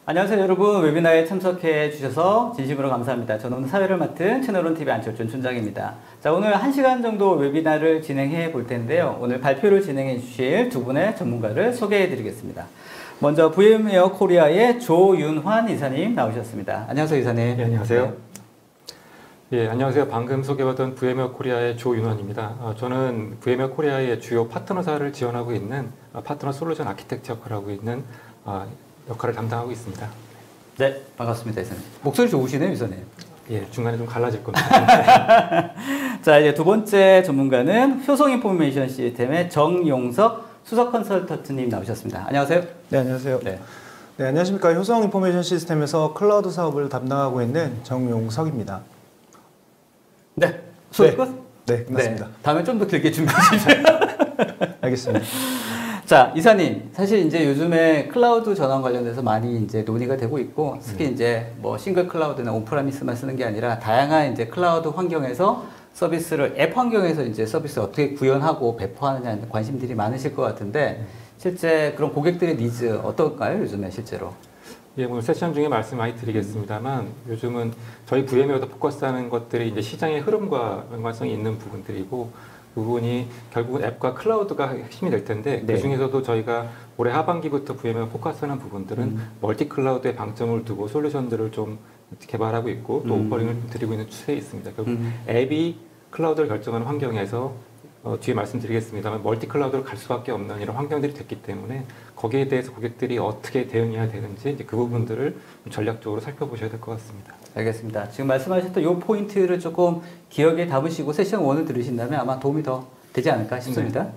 안녕하세요 여러분, 웨비나에 참석해 주셔서 진심으로 감사합니다. 저는 오늘 사회를 맡은 채널온TV 안철준 촌장입니다. 자, 오늘 1시간 정도 웨비나를 진행해 볼 텐데요. 오늘 발표를 진행해 주실 두 분의 전문가를 소개해 드리겠습니다. 먼저 VM웨어 코리아의 조윤환 이사님 나오셨습니다. 안녕하세요 이사님. 네, 안녕하세요. 예, 안녕하세요. 방금 소개받은 VM웨어 코리아의 조윤환입니다. 저는 VM웨어 코리아의 주요 파트너사를 지원하고 있는 파트너 솔루션 아키텍처 역할을 하고 있는 역할을 담당하고 있습니다. 네, 반갑습니다 이사님. 목소리 좋으시네요 이사님. 예, 중간에 좀 갈라질 겁니다. 자, 이제 두 번째 전문가는 효성 인포메이션 시스템의 정용석 수석 컨설턴트님 나오셨습니다. 안녕하세요. 네, 안녕하세요. 네. 네, 안녕하십니까. 효성 인포메이션 시스템에서 클라우드 사업을 담당하고 있는 정용석입니다. 네, 수업 끝? 네, 맞습니다. 네, 다음에 좀 더 길게 준비해 주세요. 알겠습니다. 자, 이사님, 사실 이제 요즘에 클라우드 전환 관련돼서 많이 이제 논의가 되고 있고, 특히 이제 뭐 싱글 클라우드나 온프라미스만 쓰는 게 아니라 다양한 이제 클라우드 환경에서 서비스를 앱 환경에서 이제 서비스를 어떻게 구현하고 배포하느냐 관심들이 많으실 것 같은데, 실제 그런 고객들의 니즈 어떨까요? 요즘에 실제로? 예, 오늘 세션 중에 말씀 많이 드리겠습니다만 요즘은 저희 VM웨어도 포커스하는 것들이 이제 시장의 흐름과 연관성이 있는 부분들이고 그 부분이 결국은 앱과 클라우드가 핵심이 될 텐데 네. 그 중에서도 저희가 올해 하반기부터 VM웨어 포커스하는 부분들은 멀티 클라우드에 방점을 두고 솔루션들을 좀 개발하고 있고 또 오퍼링을 드리고 있는 추세에 있습니다. 결국 앱이 클라우드를 결정하는 환경에서 뒤에 말씀드리겠습니다만 멀티 클라우드로 갈 수밖에 없는 이런 환경들이 됐기 때문에 거기에 대해서 고객들이 어떻게 대응해야 되는지 이제 그 부분들을 전략적으로 살펴보셔야 될 것 같습니다. 알겠습니다. 지금 말씀하셨던 이 포인트를 조금 기억에 담으시고 세션 1을 들으신다면 아마 도움이 더 되지 않을까 싶습니다.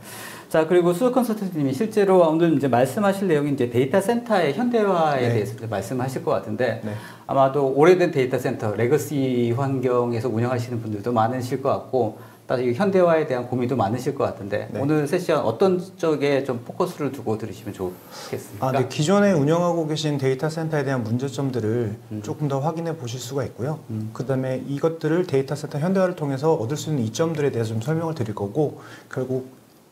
자, 그리고 수석 컨설턴트님이 실제로 오늘 이제 말씀하실 내용이 이제 데이터 센터의 현대화에 대해서 말씀하실 것 같은데 아마도 오래된 데이터 센터, 레거시 환경에서 운영하시는 분들도 많으실 것 같고 따라서 현대화에 대한 고민도 많으실 것 같은데 오늘 세션 어떤 쪽에 좀 포커스를 두고 들으시면 좋겠습니까? 네, 기존에 운영하고 계신 데이터 센터에 대한 문제점들을 조금 더 확인해 보실 수가 있고요. 그 다음에 이것들을 데이터 센터 현대화를 통해서 얻을 수 있는 이점들에 대해서 좀 설명을 드릴 거고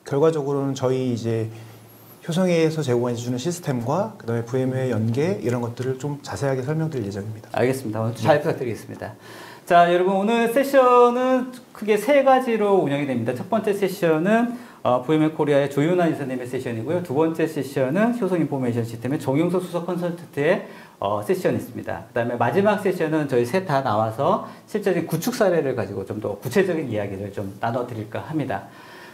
결과적으로는 저희 이제 효성에서 제공해 주는 시스템과 그 다음에 VM웨어 연계 이런 것들을 좀 자세하게 설명드릴 예정입니다. 알겠습니다. 오늘 잘 부탁드리겠습니다. 자, 여러분 오늘 세션은 크게 세 가지로 운영이 됩니다. 첫 번째 세션은 VM웨어 코리아의 조윤환 이사님의 세션이고요. 두 번째 세션은 효성 인포메이션 시스템의 정용석 수석 컨설턴트의 세션이 있습니다. 그 다음에 마지막 세션은 저희 셋 다 나와서 실제적인 구축 사례를 가지고 좀 더 구체적인 이야기를 좀 나눠드릴까 합니다.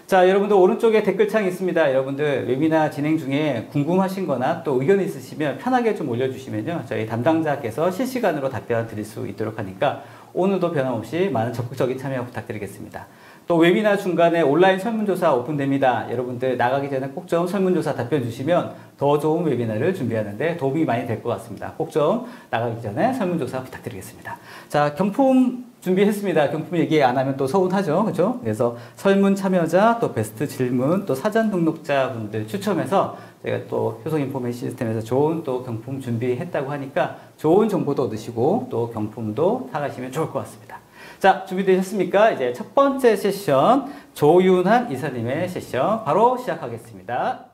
자, 여러분들 오른쪽에 댓글창이 있습니다. 여러분들 웨비나 진행 중에 궁금하신 거나 또 의견 있으시면 편하게 좀 올려주시면요. 저희 담당자께서 실시간으로 답변 드릴 수 있도록 하니까 오늘도 변함없이 많은 적극적인 참여 부탁드리겠습니다. 또 웨비나 중간에 온라인 설문조사 오픈됩니다. 여러분들 나가기 전에 꼭 좀 설문조사 답변 주시면 더 좋은 웨비나를 준비하는데 도움이 많이 될 것 같습니다. 꼭 좀 나가기 전에 설문조사 부탁드리겠습니다. 자, 경품 준비했습니다. 경품 얘기 안 하면 또 서운하죠. 그죠? 그래서 설문 참여자, 또 베스트 질문, 또 사전 등록자 분들 추첨해서 제가 또 효성 인포메이션 시스템에서 좋은 또 경품 준비했다고 하니까 좋은 정보도 얻으시고 또 경품도 사가시면 좋을 것 같습니다. 자, 준비되셨습니까? 이제 첫 번째 세션 조윤환 이사님의 세션 바로 시작하겠습니다.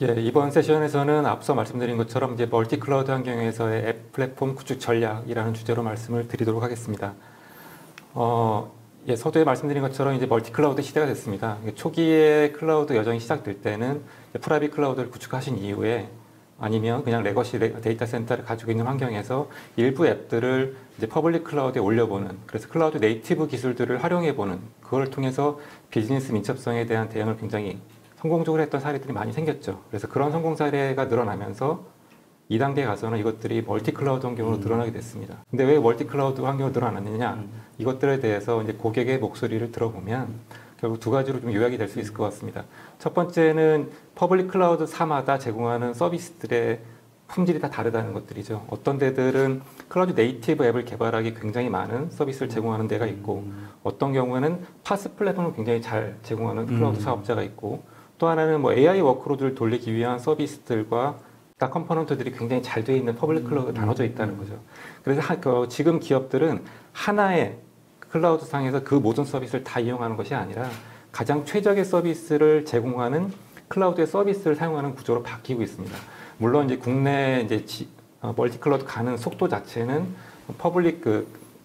예, 이번 세션에서는 앞서 말씀드린 것처럼 이제 멀티 클라우드 환경에서의 앱 플랫폼 구축 전략이라는 주제로 말씀을 드리도록 하겠습니다. 예, 서두에 말씀드린 것처럼 이제 멀티 클라우드 시대가 됐습니다. 초기에 클라우드 여정이 시작될 때는 프라이빗 클라우드를 구축하신 이후에 아니면 그냥 레거시 데이터 센터를 가지고 있는 환경에서 일부 앱들을 이제 퍼블릭 클라우드에 올려보는, 그래서 클라우드 네이티브 기술들을 활용해보는, 그걸 통해서 비즈니스 민첩성에 대한 대응을 굉장히 성공적으로 했던 사례들이 많이 생겼죠. 그래서 그런 성공 사례가 늘어나면서 2단계에 가서는 이것들이 멀티 클라우드 환경으로 늘어나게 됐습니다. 근데 왜 멀티 클라우드 환경으로 늘어났느냐? 이것들에 대해서 이제 고객의 목소리를 들어보면 결국 두 가지로 좀 요약이 될 수 있을 것 같습니다. 첫 번째는 퍼블릭 클라우드사마다 제공하는 서비스들의 품질이 다 다르다는 것들이죠. 어떤 데들은 클라우드 네이티브 앱을 개발하기 굉장히 많은 서비스를 제공하는 데가 있고 어떤 경우에는 파스 플랫폼을 굉장히 잘 제공하는 클라우드 사업자가 있고 또 하나는 뭐 AI 워크로드를 돌리기 위한 서비스들과 컴포넌트들이 굉장히 잘 되어 있는 퍼블릭 클라우드가 나눠져 있다는 거죠. 그래서 지금 기업들은 하나의 클라우드 상에서 그 모든 서비스를 다 이용하는 것이 아니라 가장 최적의 서비스를 제공하는 클라우드의 서비스를 사용하는 구조로 바뀌고 있습니다. 물론 이제 국내 이제 멀티 클라우드 가는 속도 자체는 퍼블릭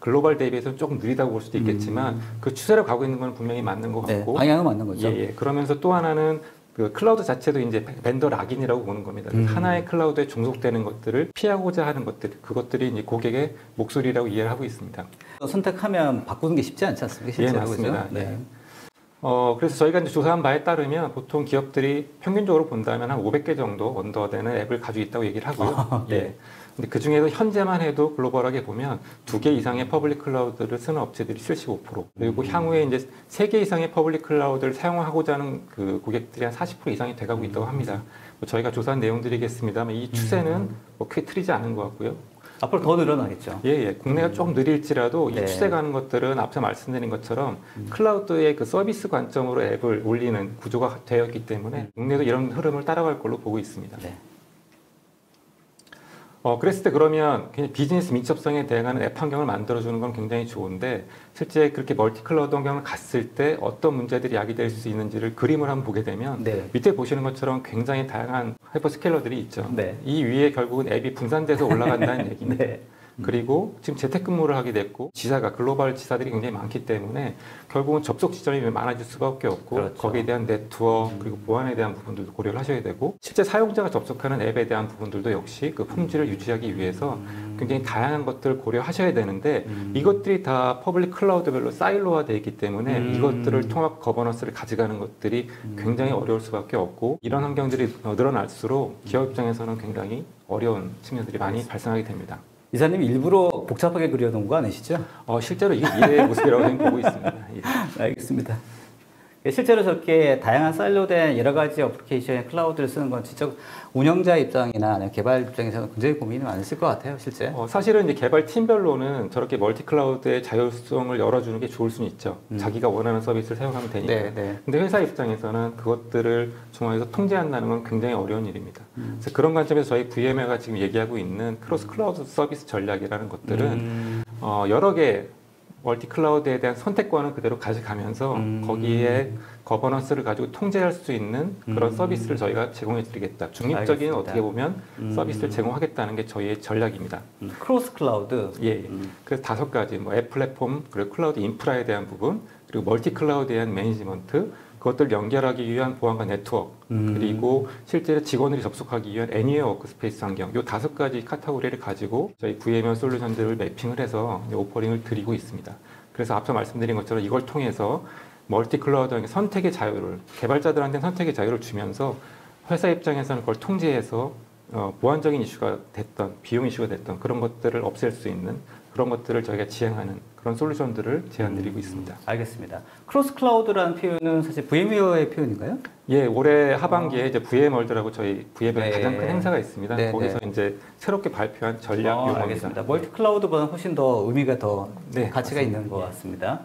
글로벌 대비해서 조금 느리다고 볼 수도 있겠지만 그 추세로 가고 있는 건 분명히 맞는 것 같고 방향은 맞는 거죠. 예. 그러면서 또 하나는 그 클라우드 자체도 이제 벤더 락인이라고 보는 겁니다. 하나의 클라우드에 종속되는 것들을 피하고자 하는 것들, 그것들이 이제 고객의 목소리라고 이해를 하고 있습니다. 선택하면 바꾸는 게 쉽지 않지 않습니까? 실제로. 예, 맞습니다. 그죠? 네. 그래서 저희가 이제 조사한 바에 따르면 보통 기업들이 평균적으로 본다면 한 500개 정도 언더되는 앱을 가지고 있다고 얘기를 하고요. 예. 근데 그 중에서 현재만 해도 글로벌하게 보면 2개 이상의 퍼블릭 클라우드를 쓰는 업체들이 75%, 그리고 향후에 이제 3개 이상의 퍼블릭 클라우드를 사용하고자 하는 그 고객들이 한 40% 이상이 돼가고 있다고 합니다. 저희가 조사한 내용들이겠습니다만 이 추세는 크게 틀리지 않은 것 같고요. 앞으로 더 늘어나겠죠. 예. 국내가 조금 느릴지라도 네. 이 추세 가는 것들은 앞서 말씀드린 것처럼 클라우드의 그 서비스 관점으로 앱을 올리는 구조가 되어 있기 때문에 국내도 이런 흐름을 따라갈 걸로 보고 있습니다. 네. 그랬을 때 그러면 그냥 비즈니스 민첩성에 대응하는 앱 환경을 만들어주는 건 굉장히 좋은데 실제 그렇게 멀티 클라우드 환경을 갔을 때 어떤 문제들이 야기될 수 있는지를 그림을 한번 보게 되면 밑에 보시는 것처럼 굉장히 다양한 하이퍼스케일러들이 있죠. 이 위에 결국은 앱이 분산돼서 올라간다는 얘기입니다. 그리고 지금 재택근무를 하게 됐고 지사가 글로벌 지사들이 굉장히 많기 때문에 결국은 접속 지점이 많아질 수밖에 없고 그렇죠. 거기에 대한 네트워크 그리고 보안에 대한 부분들도 고려를 하셔야 되고 실제 사용자가 접속하는 앱에 대한 부분들도 역시 그 품질을 유지하기 위해서 굉장히 다양한 것들을 고려하셔야 되는데 이것들이 다 퍼블릭 클라우드별로 사일로화 되어 있기 때문에 이것들을 통합 거버넌스를 가져가는 것들이 굉장히 어려울 수밖에 없고 이런 환경들이 늘어날수록 기업 입장에서는 굉장히 어려운 측면들이 많이 발생하게 됩니다. 이사님 일부러 복잡하게 그려놓은 거 아니시죠? 실제로 이게 미래의 모습이라고 저는 보고 있습니다. 예. 알겠습니다. 실제로 저렇게 다양한 사일로된 여러 가지 어플리케이션의 클라우드를 쓰는 건 진짜 운영자 입장이나 아니면 개발 입장에서는 굉장히 고민이 많으실 것 같아요, 실제. 사실은 이제 개발 팀별로는 저렇게 멀티 클라우드의 자율성을 열어주는 게 좋을 수는 있죠. 자기가 원하는 서비스를 사용하면 되니까. 근데 회사 입장에서는 그것들을 중앙에서 통제한다는 건 굉장히 어려운 일입니다. 그래서 그런 관점에서 저희 VMware가 지금 얘기하고 있는 크로스 클라우드 서비스 전략이라는 것들은 여러 개 멀티 클라우드에 대한 선택권은 그대로 가져가면서 거기에 거버넌스를 가지고 통제할 수 있는 그런 서비스를 저희가 제공해 드리겠다. 중립적인 알겠습니다. 어떻게 보면 서비스를 제공하겠다는 게 저희의 전략입니다. 크로스 클라우드. 예. 그래서 5가지 앱 플랫폼 그리고 클라우드 인프라에 대한 부분 그리고 멀티 클라우드에 대한 매니지먼트 그것들을 연결하기 위한 보안과 네트워크 그리고 실제로 직원들이 접속하기 위한 애니웨어 워크스페이스 환경 이 5가지 카테고리를 가지고 저희 VMware 솔루션들을 매핑을 해서 오퍼링을 드리고 있습니다. 그래서 앞서 말씀드린 것처럼 이걸 통해서 멀티 클라우드의 선택의 자유를 개발자들한테는 선택의 자유를 주면서 회사 입장에서는 그걸 통제해서 보안적인 이슈가 됐던 비용 이슈가 됐던 그런 것들을 없앨 수 있는 그런 것들을 저희가 지향하는 그런 솔루션들을 제안드리고 있습니다. 알겠습니다. 크로스 클라우드라는 표현은 사실 VMware의 표현인가요? 예, 올해 하반기에 이제 VM월드라고 저희 VMware 가장 큰 행사가 있습니다. 거기서 이제 새롭게 발표한 전략 용어입니다. 알겠습니다. 멀티 클라우드보다는 훨씬 더 의미가 더 가치가 맞습니다. 있는 것 같습니다.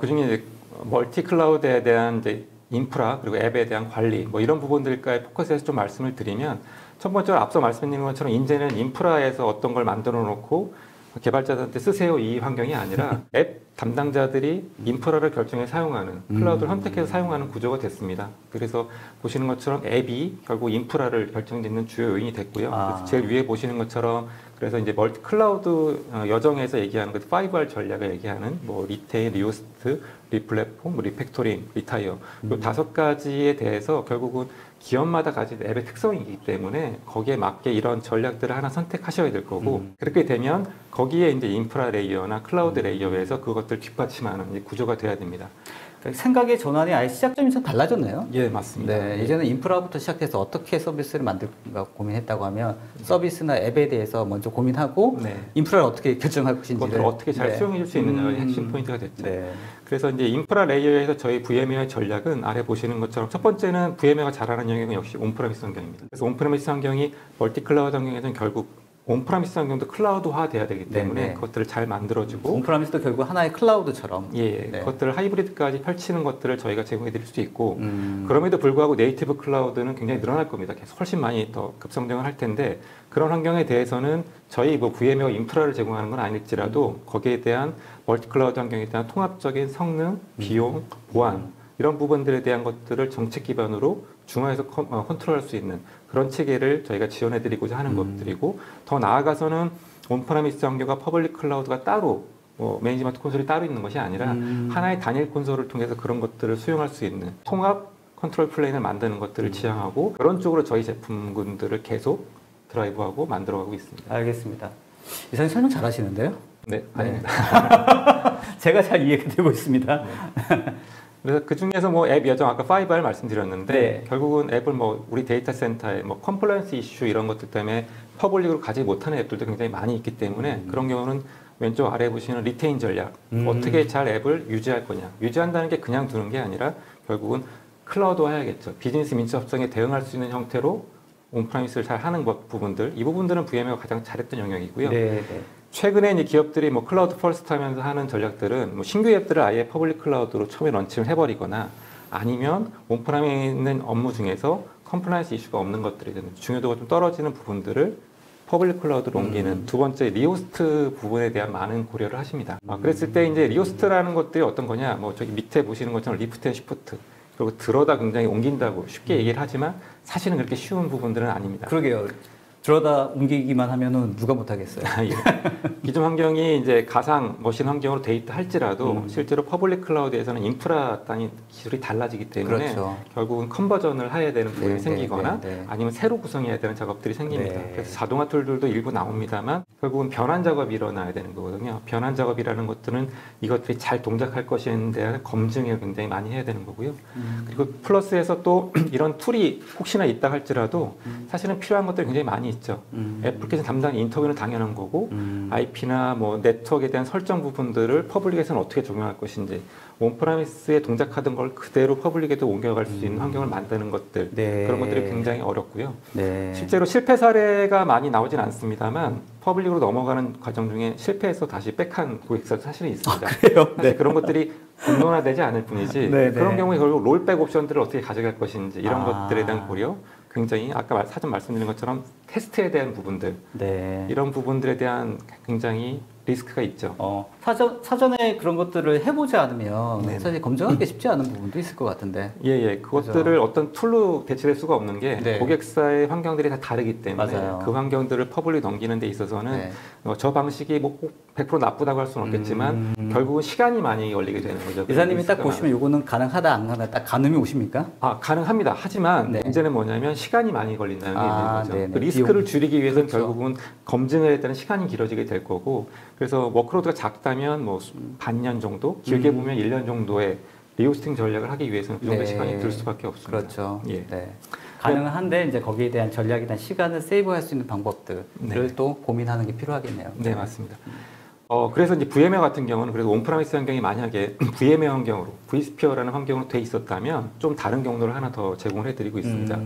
그 중에 이제 멀티 클라우드에 대한 이제 인프라 그리고 앱에 대한 관리 뭐 이런 부분들까지 포커스해서 좀 말씀을 드리면 첫 번째로 앞서 말씀드린 것처럼 이제는 인프라에서 어떤 걸 만들어 놓고 개발자들한테 쓰세요 이 환경이 아니라 앱 담당자들이 인프라를 결정해 사용하는 클라우드를 선택해서 사용하는 구조가 됐습니다. 그래서 보시는 것처럼 앱이 결국 인프라를 결정짓는 주요 요인이 됐고요. 그래서 제일 위에 보시는 것처럼 그래서 이제 멀티 클라우드 여정에서 얘기하는 그 5R 전략을 얘기하는 뭐 리테일, 리호스트, 리플랫폼, 리팩토링, 리타이어 이 5가지에 대해서 결국은 기업마다 가진 앱의 특성이기 때문에 거기에 맞게 이런 전략들을 하나 선택하셔야 될 거고 그렇게 되면 거기에 이제 인프라 레이어나 클라우드 레이어에서 그것들 뒷받침하는 이제 구조가 돼야 됩니다. 생각의 전환이 아예 시작점이 좀 달라졌네요. 예, 맞습니다. 네, 예전에 인프라부터 시작해서 어떻게 서비스를 만들까 고민했다고 하면 서비스나 앱에 대해서 먼저 고민하고 인프라를 어떻게 결정할 것인지를 그것들을 어떻게 잘 수용해 줄 수 있느냐가 핵심 포인트가 됐죠. 그래서 이제 인프라 레이어에서 저희 VMware 전략은 아래 보시는 것처럼 첫 번째는 VMware가 잘하는 영역은 역시 온프레미스 환경입니다. 그래서 온프레미스 환경이 멀티 클라우드 환경에서는 결국 온프라미스 환경도 클라우드화 돼야 되기 때문에 네네. 그것들을 잘 만들어주고 온프라미스도 결국 하나의 클라우드처럼. 예, 네. 그것들을 하이브리드까지 펼치는 것들을 저희가 제공해 드릴 수 있고 그럼에도 불구하고 네이티브 클라우드는 굉장히 늘어날 겁니다. 계속 훨씬 많이 더 급성장을 할 텐데 그런 환경에 대해서는 저희 뭐 VM웨어 인프라를 제공하는 건 아닐지라도 거기에 대한 멀티 클라우드 환경에 대한 통합적인 성능, 비용, 보안 이런 부분들에 대한 것들을 정책 기반으로 중화해서 컨트롤할 수 있는 그런 체계를 저희가 지원해 드리고자 하는 것들이고 더 나아가서는 온프라미스 환경과 퍼블릭 클라우드가 따로 매니지먼트 콘솔이 따로 있는 것이 아니라 하나의 단일 콘솔을 통해서 그런 것들을 수용할 수 있는 통합 컨트롤 플레인을 만드는 것들을 지향하고 그런 쪽으로 저희 제품군들을 계속 드라이브하고 만들어가고 있습니다. 알겠습니다. 이사님 설명 잘 하시는데요? 네, 아닙니다. 제가 잘 이해가 되고 있습니다. 그래서 그 중에서 뭐 앱 여정 아까 5R 말씀드렸는데 네. 결국은 앱을 뭐 우리 데이터 센터에 뭐 컴플라이언스 이슈 이런 것들 때문에 퍼블릭으로 가지 못하는 앱들도 굉장히 많이 있기 때문에 그런 경우는 왼쪽 아래에 보시는 리테인 전략 어떻게 잘 앱을 유지할 거냐 유지한다는 게 그냥 두는 게 아니라 결국은 클라우드화 해야겠죠. 비즈니스 민첩성에 대응할 수 있는 형태로 온프라미스를 잘 하는 부분들 이 부분들은 VM웨어가 가장 잘했던 영역이고요. 네, 네. 최근에 이제 기업들이 뭐 클라우드 퍼스트 하면서 하는 전략들은 뭐 신규 앱들을 아예 퍼블릭 클라우드로 처음에 런칭을 해버리거나 아니면 온프라미스에 있는 업무 중에서 컴플라이언스 이슈가 없는 것들이 중요도가 좀 떨어지는 부분들을 퍼블릭 클라우드로 옮기는 두 번째 리호스트 부분에 대한 많은 고려를 하십니다. 그랬을 때 이제 리호스트라는 것들이 어떤 거냐 뭐 저기 밑에 보시는 것처럼 리프트 앤 시프트 그리고 들어다 굉장히 옮긴다고 쉽게 얘기를 하지만 사실은 그렇게 쉬운 부분들은 아닙니다. 그러게요. 들어다 옮기기만 하면은 누가 못하겠어요. 예. 기존 환경이 이제 가상 머신 환경으로 데이터 할지라도 실제로 퍼블릭 클라우드에서는 인프라 단위 기술이 달라지기 때문에 그렇죠. 결국은 컨버전을 해야 되는 부분이 네, 생기거나 네, 네, 네. 아니면 새로 구성해야 되는 작업들이 생깁니다. 네. 그래서 자동화 툴들도 일부 나옵니다만 결국은 변환 작업이 일어나야 되는 거거든요. 변환 작업이라는 것들은 이것들이 잘 동작할 것에 대한 검증을 굉장히 많이 해야 되는 거고요. 그리고 플러스해서 또 이런 툴이 혹시나 있다 할지라도 사실은 필요한 것들이 굉장히 많이 있죠. 애플리케이션 담당 인터뷰는 당연한 거고 IP나 뭐 네트워크에 대한 설정 부분들을 퍼블릭에서는 어떻게 적용할 것인지 온프라미스에 동작하던 걸 그대로 퍼블릭에도 옮겨갈 수 있는 환경을 만드는 것들 네. 그런 것들이 굉장히 어렵고요. 네. 실제로 실패 사례가 많이 나오진 않습니다만 퍼블릭으로 넘어가는 과정 중에 실패해서 다시 백한 고객사도 사실은 있습니다. 그래요? 사실 네. 그런 것들이 공론화되지 않을 뿐이지 네, 그런 네. 경우에 결국 롤백 옵션들을 어떻게 가져갈 것인지 이런 아. 것들에 대한 고려 굉장히 아까 사전 말씀드린 것처럼 테스트에 대한 부분들 네. 이런 부분들에 대한 굉장히 리스크가 있죠. 사전에 그런 것들을 해보지 않으면 네네. 사실 검증하기 쉽지 않은 부분도 있을 것 같은데. 예. 그것들을 그죠. 어떤 툴로 대체될 수가 없는 게 네. 고객사의 환경들이 다 다르기 때문에 맞아요. 그 환경들을 퍼블릭 넘기는 데 있어서는 네. 저 방식이 뭐 꼭 100% 나쁘다고 할 수는 없겠지만 결국은 시간이 많이 걸리게 되는 거죠. 이사님이 딱 리스크가 보시면 요거는 가능하다 안 가능하다 딱 가늠이 오십니까? 가능합니다. 하지만 네. 문제는 뭐냐면 시간이 많이 걸린다는 게 있는 거죠. 네네. 그 리스크를 비용. 줄이기 위해서는 그렇죠. 결국은 검증을 할 때는 시간이 길어지게 될 거고 그래서 워크로드가 작다면 뭐 반년 정도 길게 보면 1년 정도의 리호스팅 전략을 하기 위해서는 그 정도 네. 시간이 들 수밖에 없습니다. 그렇죠. 예. 네. 가능한데 이제 거기에 대한 전략에 대한 시간을 세이브할 수 있는 방법들을 네. 또 고민하는 게 필요하겠네요. 네, 맞습니다. 그래서 이제 VM웨어 같은 경우는 그래도 온프라미스 환경이 만약에 VM웨어 환경으로 vSphere라는 환경으로 돼 있었다면 좀 다른 경로를 하나 더 제공을 해드리고 있습니다.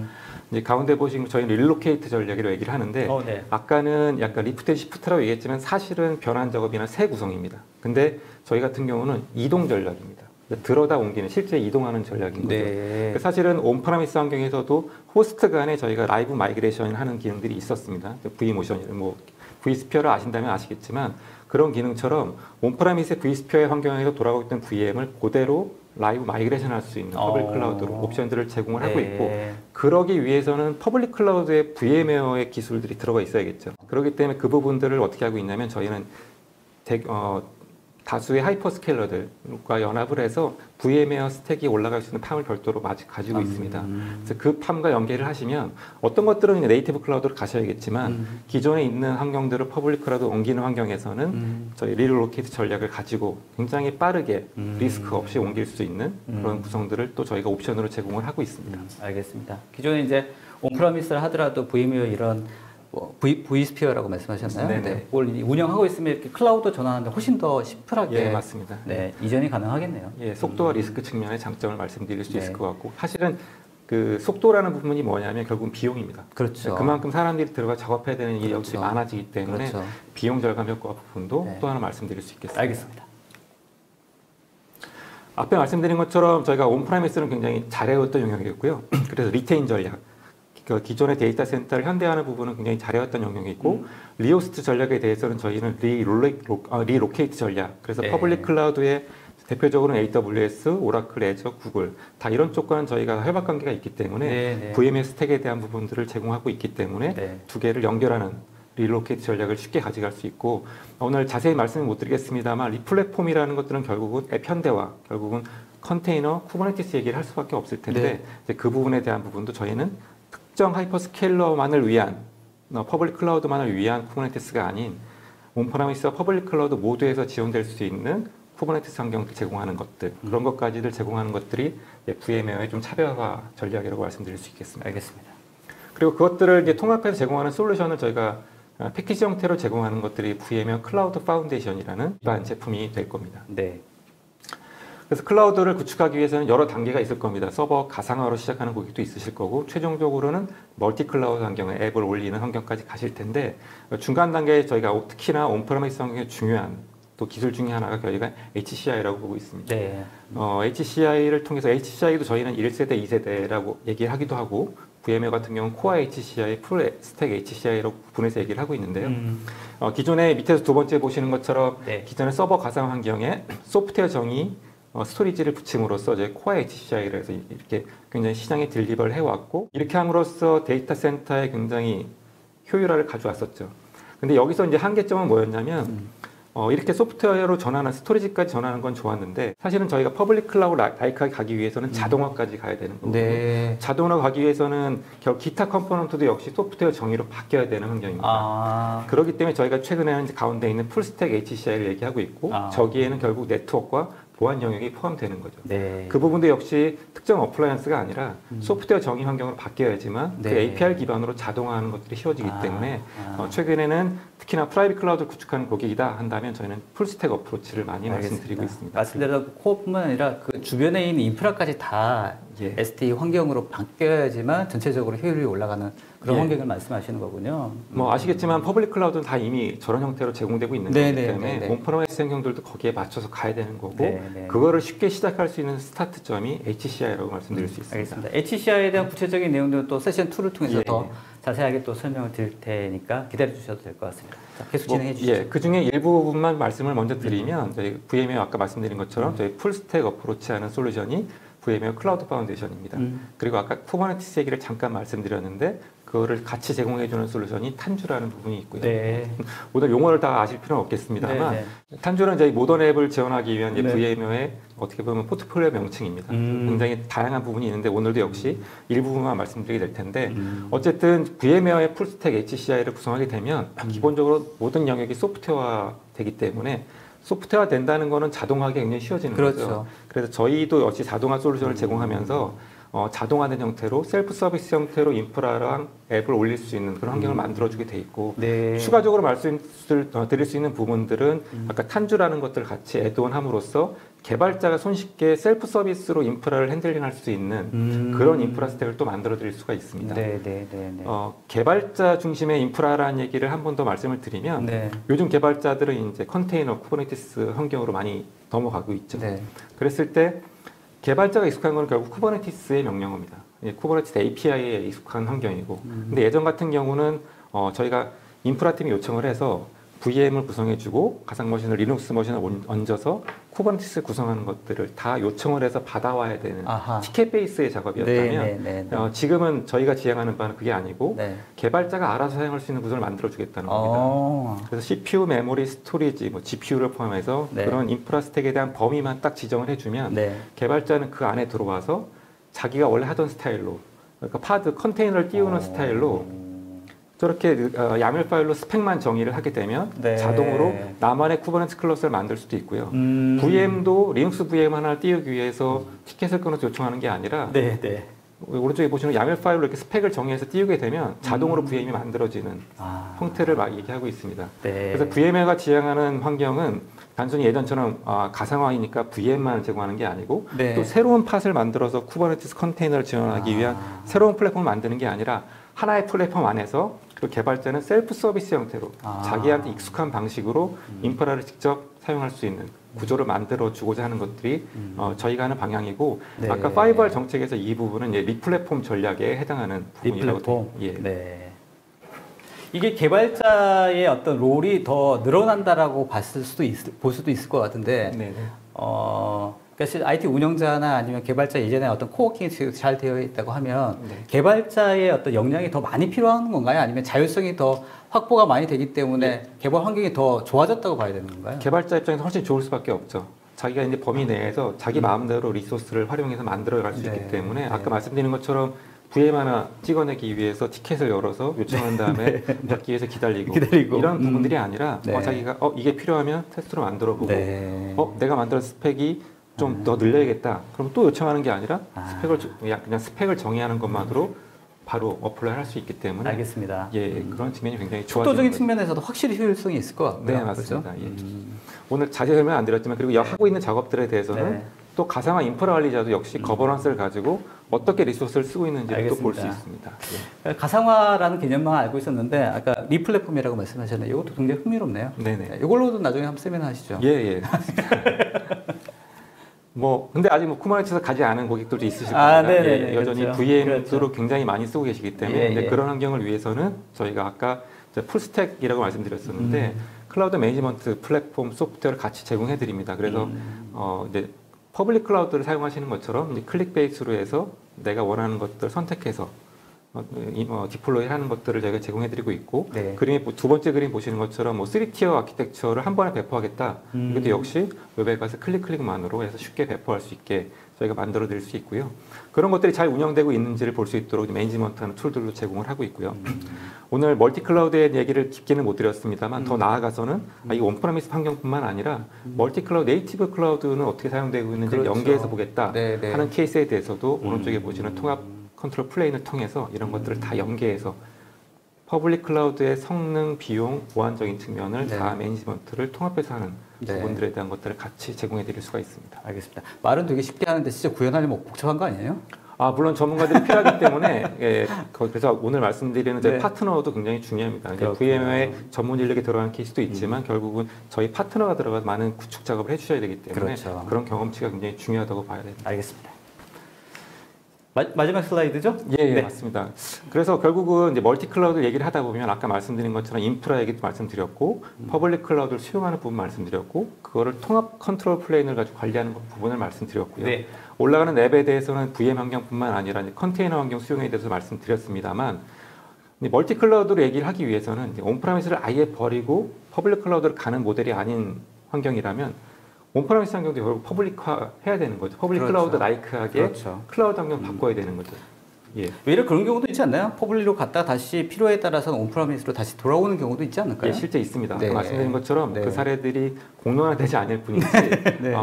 이제 가운데 보시면 저희는 릴로케이트 전략이라고 얘기를 하는데 네. 아까는 약간 리프트 앤 시프트라고 얘기했지만 사실은 변환 작업이나 새 구성입니다. 근데 저희 같은 경우는 이동 전략입니다. 들어다 옮기는 실제 이동하는 전략인 거죠. 네. 사실은 온프라미스 환경에서도 호스트 간에 저희가 라이브 마이그레이션 하는 기능들이 있었습니다. v모션, 뭐 vSphere를 아신다면 아시겠지만 그런 기능처럼 온프라미스의 vSphere 환경에서 돌아가고 있던 VM을 그대로 라이브 마이그레이션 할 수 있는 퍼블릭 클라우드로 옵션들을 제공을 하고 있고 그러기 위해서는 퍼블릭 클라우드에 VM웨어의 기술들이 들어가 있어야겠죠. 그렇기 때문에 그 부분들을 어떻게 하고 있냐면 저희는 다수의 하이퍼스케일러들과 연합을 해서 VM웨어 스택이 올라갈 수 있는 팜을 별도로 가지고 있습니다. 그래서 그 팜과 연계를 하시면 어떤 것들은 네이티브 클라우드로 가셔야겠지만 기존에 있는 환경들을 퍼블릭 클라우드 옮기는 환경에서는 저희 릴로케이트 전략을 가지고 굉장히 빠르게 리스크 없이 옮길 수 있는 그런 구성들을 또 저희가 옵션으로 제공을 하고 있습니다. 알겠습니다. 기존에 이제 온프라미스를 하더라도 VM웨어 이런 vSphere라고 말씀하셨나요? 네네. 네. 그걸 운영하고 있으면 이렇게 클라우드 전환하는데 훨씬 더 시프하게 예, 맞습니다. 네, 이전이 가능하겠네요. 예, 속도와 리스크 측면의 장점을 말씀드릴 수 있을 것 같고 사실은 그 속도라는 부분이 뭐냐면 결국은 비용입니다. 그렇죠. 그만큼 사람들이 들어가 작업해야 되는 일이 그렇죠. 역시 많아지기 때문에 그렇죠. 비용 절감 효과 부분도 네. 또 하나 말씀드릴 수 있겠습니다. 알겠습니다. 앞에 말씀드린 것처럼 저희가 온프라미스는 굉장히 잘해왔던 영역이었고요. 그래서 리테인 전략, 그 기존의 데이터 센터를 현대화하는 부분은 굉장히 잘해왔던 영역이 있고 리호스트 전략에 대해서는 저희는 리로케이트 전략, 그래서 네. 퍼블릭 클라우드의 대표적으로는 AWS, 오라클, 애저, 구글 다 이런 쪽과는 저희가 협업 관계가 있기 때문에 네. VMS 스택에 대한 부분들을 제공하고 있기 때문에 네. 두 개를 연결하는 리로케이트 전략을 쉽게 가져갈 수 있고 오늘 자세히 말씀을 못 드리겠습니다만 리플랫폼이라는 것들은 결국은 앱 현대화, 결국은 컨테이너, 쿠버네티스 얘기를 할 수밖에 없을 텐데 네. 이제 그 부분에 대한 부분도 저희는 특정 하이퍼스케일러만을 위한 퍼블릭 클라우드만을 위한 쿠버네티스가 아닌 온프라미스와 퍼블릭 클라우드 모두에서 지원될 수 있는 쿠버네티스 환경을 제공하는 것들 그런 것까지를 제공하는 것들이 VM웨어의 좀 차별화 전략이라고 말씀드릴 수 있겠습니다. 알겠습니다. 그리고 그것들을 이제 통합해서 제공하는 솔루션을 저희가 패키지 형태로 제공하는 것들이 VM웨어 클라우드 파운데이션이라는 기반 제품이 될 겁니다. 네. 그래서 클라우드를 구축하기 위해서는 여러 단계가 있을 겁니다. 서버 가상화로 시작하는 고객도 있으실 거고 최종적으로는 멀티 클라우드 환경에 앱을 올리는 환경까지 가실 텐데 중간 단계에 저희가 특히나 온프라미스 환경에 중요한 또 기술 중에 하나가 저희가 HCI라고 보고 있습니다. 네. HCI를 통해서 HCI도 저희는 1세대, 2세대라고 얘기하기도 하고 VM웨어 같은 경우는 코어 HCI, 풀 스택 HCI라고 분해서 얘기를 하고 있는데요. 기존에 밑에서 두 번째 보시는 것처럼 네. 기존의 서버 가상 환경에 소프트웨어 정의 스토리지를 붙임으로써 저희 코어 HCI를 해서 이렇게 굉장히 시장에 딜리버를 해왔고 이렇게 함으로써 데이터 센터에 굉장히 효율화를 가져왔었죠. 근데 여기서 이제 한계점은 뭐였냐면 이렇게 소프트웨어로 전환한 스토리지까지 전환하는 건 좋았는데 사실은 저희가 퍼블릭 클라우드 라이크하게 가기 위해서는 자동화까지 가야 되는 거고 네. 자동화 가기 위해서는 결국 기타 컴포넌트도 역시 소프트웨어 정의로 바뀌어야 되는 환경입니다. 아. 그렇기 때문에 저희가 최근에는 이제 가운데 있는 풀스택 HCI를 얘기하고 있고 저기에는 결국 네트워크와 보안 영역이 포함되는 거죠. 네. 그 부분도 역시 특정 어플라이언스가 아니라 소프트웨어 정의 환경으로 바뀌어야지만 네. 그 API 기반으로 자동화하는 것들이 쉬워지기 때문에 최근에는 특히나 프라이빗 클라우드를 구축하는 고객이다 한다면 저희는 풀스택 어프로치를 많이 말씀드리고 있습니다. 말씀대로 코어뿐만 아니라 그 주변에 있는 인프라까지 다 예. ST 환경으로 바뀌어야지만 전체적으로 효율이 올라가는 그런 예. 환경을 말씀하시는 거군요. 뭐 아시겠지만 퍼블릭 클라우드는 다 이미 저런 형태로 제공되고 있는 거기 때문에 온프라미스 환경들도 거기에 맞춰서 가야 되는 거고 그거를 쉽게 시작할 수 있는 스타트점이 HCI라고 말씀드릴 수 있습니다. 알겠습니다. HCI에 대한 구체적인 내용들은 또 세션 2를 통해서 예. 더 자세하게 또 설명을 드릴 테니까 기다려 주셔도 될 것 같습니다. 자, 계속 진행해 주시죠. 예, 그 중에 일부분만 말씀을 먼저 드리면 저희 VM웨어 아까 말씀드린 것처럼 저희 풀스택 어프로치하는 솔루션이 VM웨어 클라우드 파운데이션입니다. 그리고 아까 쿠버네티스 얘기를 잠깐 말씀드렸는데 그거를 같이 제공해주는 솔루션이 탄주라는 부분이 있고요. 네. 오늘 용어를 다 아실 필요는 없겠습니다만 네, 탄주는 저희 모던 앱을 지원하기 위한 이제 네. VM웨어의 어떻게 보면 포트폴리오 명칭입니다. 굉장히 다양한 부분이 있는데 오늘도 역시 일부분만 말씀드리게 될 텐데 어쨌든 VM웨어의 풀스택 HCI를 구성하게 되면 기본적으로 모든 영역이 소프트웨어화 되기 때문에 소프트웨어 된다는 거는 자동화하기 굉장히 쉬워지는 그렇죠. 거죠. 그래서 저희도 역시 자동화 솔루션을 제공하면서 자동화된 형태로 셀프 서비스 형태로 인프라랑 앱을 올릴 수 있는 그런 환경을 만들어주게 돼 있고 네. 추가적으로 말씀드릴 수 있는 부분들은 아까 탄주라는 것들을 같이 애드온 함으로써 개발자가 손쉽게 셀프 서비스로 인프라를 핸들링할 수 있는 그런 인프라 스택을 또 만들어 드릴 수가 있습니다. 네. 개발자 중심의 인프라라는 얘기를 한 번 더 말씀을 드리면 네. 요즘 개발자들은 이제 컨테이너, 쿠버네티스 환경으로 많이 넘어가고 있죠. 네. 그랬을 때 개발자가 익숙한 건 결국 쿠버네티스의 명령어입니다. 쿠버네티스 API에 익숙한 환경이고 근데 예전 같은 경우는 저희가 인프라팀이 요청을 해서 VM을 구성해주고 가상머신을 리눅스 머신을 얹어서 쿠버네티스 구성하는 것들을 다 요청을 해서 받아와야 되는 티켓 베이스의 작업이었다면 지금은 저희가 지향하는 바는 그게 아니고 개발자가 알아서 사용할 수 있는 구조를 만들어주겠다는 겁니다. 그래서 CPU, 메모리, 스토리지, GPU를 포함해서 그런 인프라 스택에 대한 범위만 딱 지정을 해주면 개발자는 그 안에 들어와서 자기가 원래 하던 스타일로 그러니까 파드, 컨테이너를 띄우는 스타일로 저렇게 야멜 파일로 스펙만 정의를 하게 되면 자동으로 나만의 쿠버네티스 클러스를 만들 수도 있고요. VM도 리눅스 VM 하나를 띄우기 위해서 티켓을 끊어서 요청하는 게 아니라 오른쪽에 보시면 YAML 파일로 이렇게 스펙을 정의해서 띄우게 되면 자동으로 VM이 만들어지는 형태를 막 얘기하고 있습니다. 네. 그래서 VMware가 지향하는 환경은 단순히 예전처럼 가상화이니까 VM만 제공하는 게 아니고 네. 또 새로운 팟을 만들어서 쿠버네티스 컨테이너를 지원하기 위한 새로운 플랫폼을 만드는 게 아니라 하나의 플랫폼 안에서 그리고 개발자는 셀프 서비스 형태로 자기한테 익숙한 방식으로 인프라를 직접 사용할 수 있는 구조를 만들어 주고자 하는 것들이 저희가 하는 방향이고 네. 아까 5R 정책에서 이 부분은 이제 리플랫폼 전략에 해당하는 부분이라고 예. 네. 이게 개발자의 어떤 롤이 더 늘어난다라고 볼 수도 있을 것 같은데, 네네. 그러니까 IT 운영자나 아니면 개발자 예전에 어떤 코워킹이 잘 되어 있다고 하면 네. 개발자의 어떤 역량이 더 많이 필요한 건가요? 아니면 자율성이 더 확보가 많이 되기 때문에 개발 환경이 더 좋아졌다고 봐야 되는 건가요? 개발자 입장에서 훨씬 좋을 수밖에 없죠. 자기가 이제 범위 내에서 자기 마음대로 리소스를 활용해서 만들어갈 수 있기 때문에 아까 말씀드린 것처럼 VM 하나 찍어내기 위해서 티켓을 열어서 요청한 다음에 받기 위해서 기다리고 이런 부분들이 아니라 자기가 이게 필요하면 테스트로 만들어보고 내가 만들었 스펙이 좀 더 늘려야겠다. 그럼 또 요청하는 게 아니라 그냥 스펙을 정의하는 것만으로 바로 어플라이 할 수 있기 때문에 알겠습니다. 예, 그런 측면이 굉장히 속도적인 좋아지는 측면에서도 확실히 효율성이 있을 것 같고요. 네, 맞습니다. 그렇죠? 예. 오늘 자세히 설명 안 드렸지만 그리고 하고 있는 작업들에 대해서는 또 가상화 인프라 관리자도 역시 거버넌스를 가지고 어떻게 리소스를 쓰고 있는지를 또 볼 수 있습니다. 예. 가상화라는 개념만 알고 있었는데 아까 리플랫폼이라고 말씀하셨는데 이것도 굉장히 흥미롭네요. 네네. 이걸로도 나중에 한번 세미나 하시죠. 예. 근데 아직 쿠버네티스에서 가지 않은 고객들도 있으실 겁니다. 네네네, 여전히 그렇죠. VM으로 굉장히 많이 쓰고 계시기 때문에 예. 그런 환경을 위해서는 저희가 아까 풀스택이라고 말씀드렸었는데 클라우드 매니지먼트 플랫폼 소프트웨어를 같이 제공해 드립니다. 그래서 이제 퍼블릭 클라우드를 사용하시는 것처럼 이제 클릭 베이스로 해서 내가 원하는 것들 선택해서 디플로이 하는 것들을 저희가 제공해 드리고 있고 그림의 두 번째 그림 보시는 것처럼 3티어 아키텍처를 한 번에 배포하겠다. 이것도 역시 웹에 가서 클릭만으로 해서 쉽게 배포할 수 있게 저희가 만들어 드릴 수 있고요. 그런 것들이 잘 운영되고 있는지를 볼 수 있도록 매니지먼트하는 툴들로 제공을 하고 있고요. 오늘 멀티 클라우드의 얘기를 깊게는 못 드렸습니다만 더 나아가서는 이 온프라미스 환경뿐만 아니라 멀티 클라우드, 네이티브 클라우드는 어떻게 사용되고 있는지 연계해서 보겠다 하는 케이스에 대해서도 오른쪽에 보시는 통합 컨트롤 플레인을 통해서 이런 것들을 다 연계해서 퍼블릭 클라우드의 성능, 비용, 보안적인 측면을 다 매니지먼트를 통합해서 하는 부분들에 대한 것들을 같이 제공해 드릴 수가 있습니다. 알겠습니다. 말은 되게 쉽게 하는데 진짜 구현하려면 복잡한 거 아니에요? 물론 전문가들이 필요하기 때문에 그래서 오늘 말씀드리는 저희 파트너도 굉장히 중요합니다. VMware 전문 인력이 들어가는 케이스도 있지만 결국은 저희 파트너가 들어가서 많은 구축 작업을 해주셔야 되기 때문에 그런 경험치가 굉장히 중요하다고 봐야 됩니다. 알겠습니다. 마지막 슬라이드죠? 예, 맞습니다. 그래서 결국은 이제 멀티 클라우드 얘기를 하다 보면 아까 말씀드린 것처럼 인프라 얘기도 말씀드렸고 퍼블릭 클라우드를 수용하는 부분 말씀드렸고 그거를 통합 컨트롤 플레인을 가지고 관리하는 부분을 말씀드렸고요. 올라가는 앱에 대해서는 VM 환경뿐만 아니라 이제 컨테이너 환경 수용에 대해서 말씀드렸습니다만 멀티 클라우드로 얘기를 하기 위해서는 온프라미스를 아예 버리고 퍼블릭 클라우드로 가는 모델이 아닌 환경이라면 온프라미스 환경도 결국 퍼블릭화 해야 되는 거죠. 퍼블릭 클라우드 라이크하게 클라우드 환경 바꿔야 되는 거죠. 오히려 그런 경우도 있지 않나요? 퍼블릭으로 갔다가 다시 필요에 따라서는 온프라미스로 다시 돌아오는 경우도 있지 않을까요? 실제 있습니다. 말씀드린 것처럼 그 사례들이 공론화되지 않을 뿐이지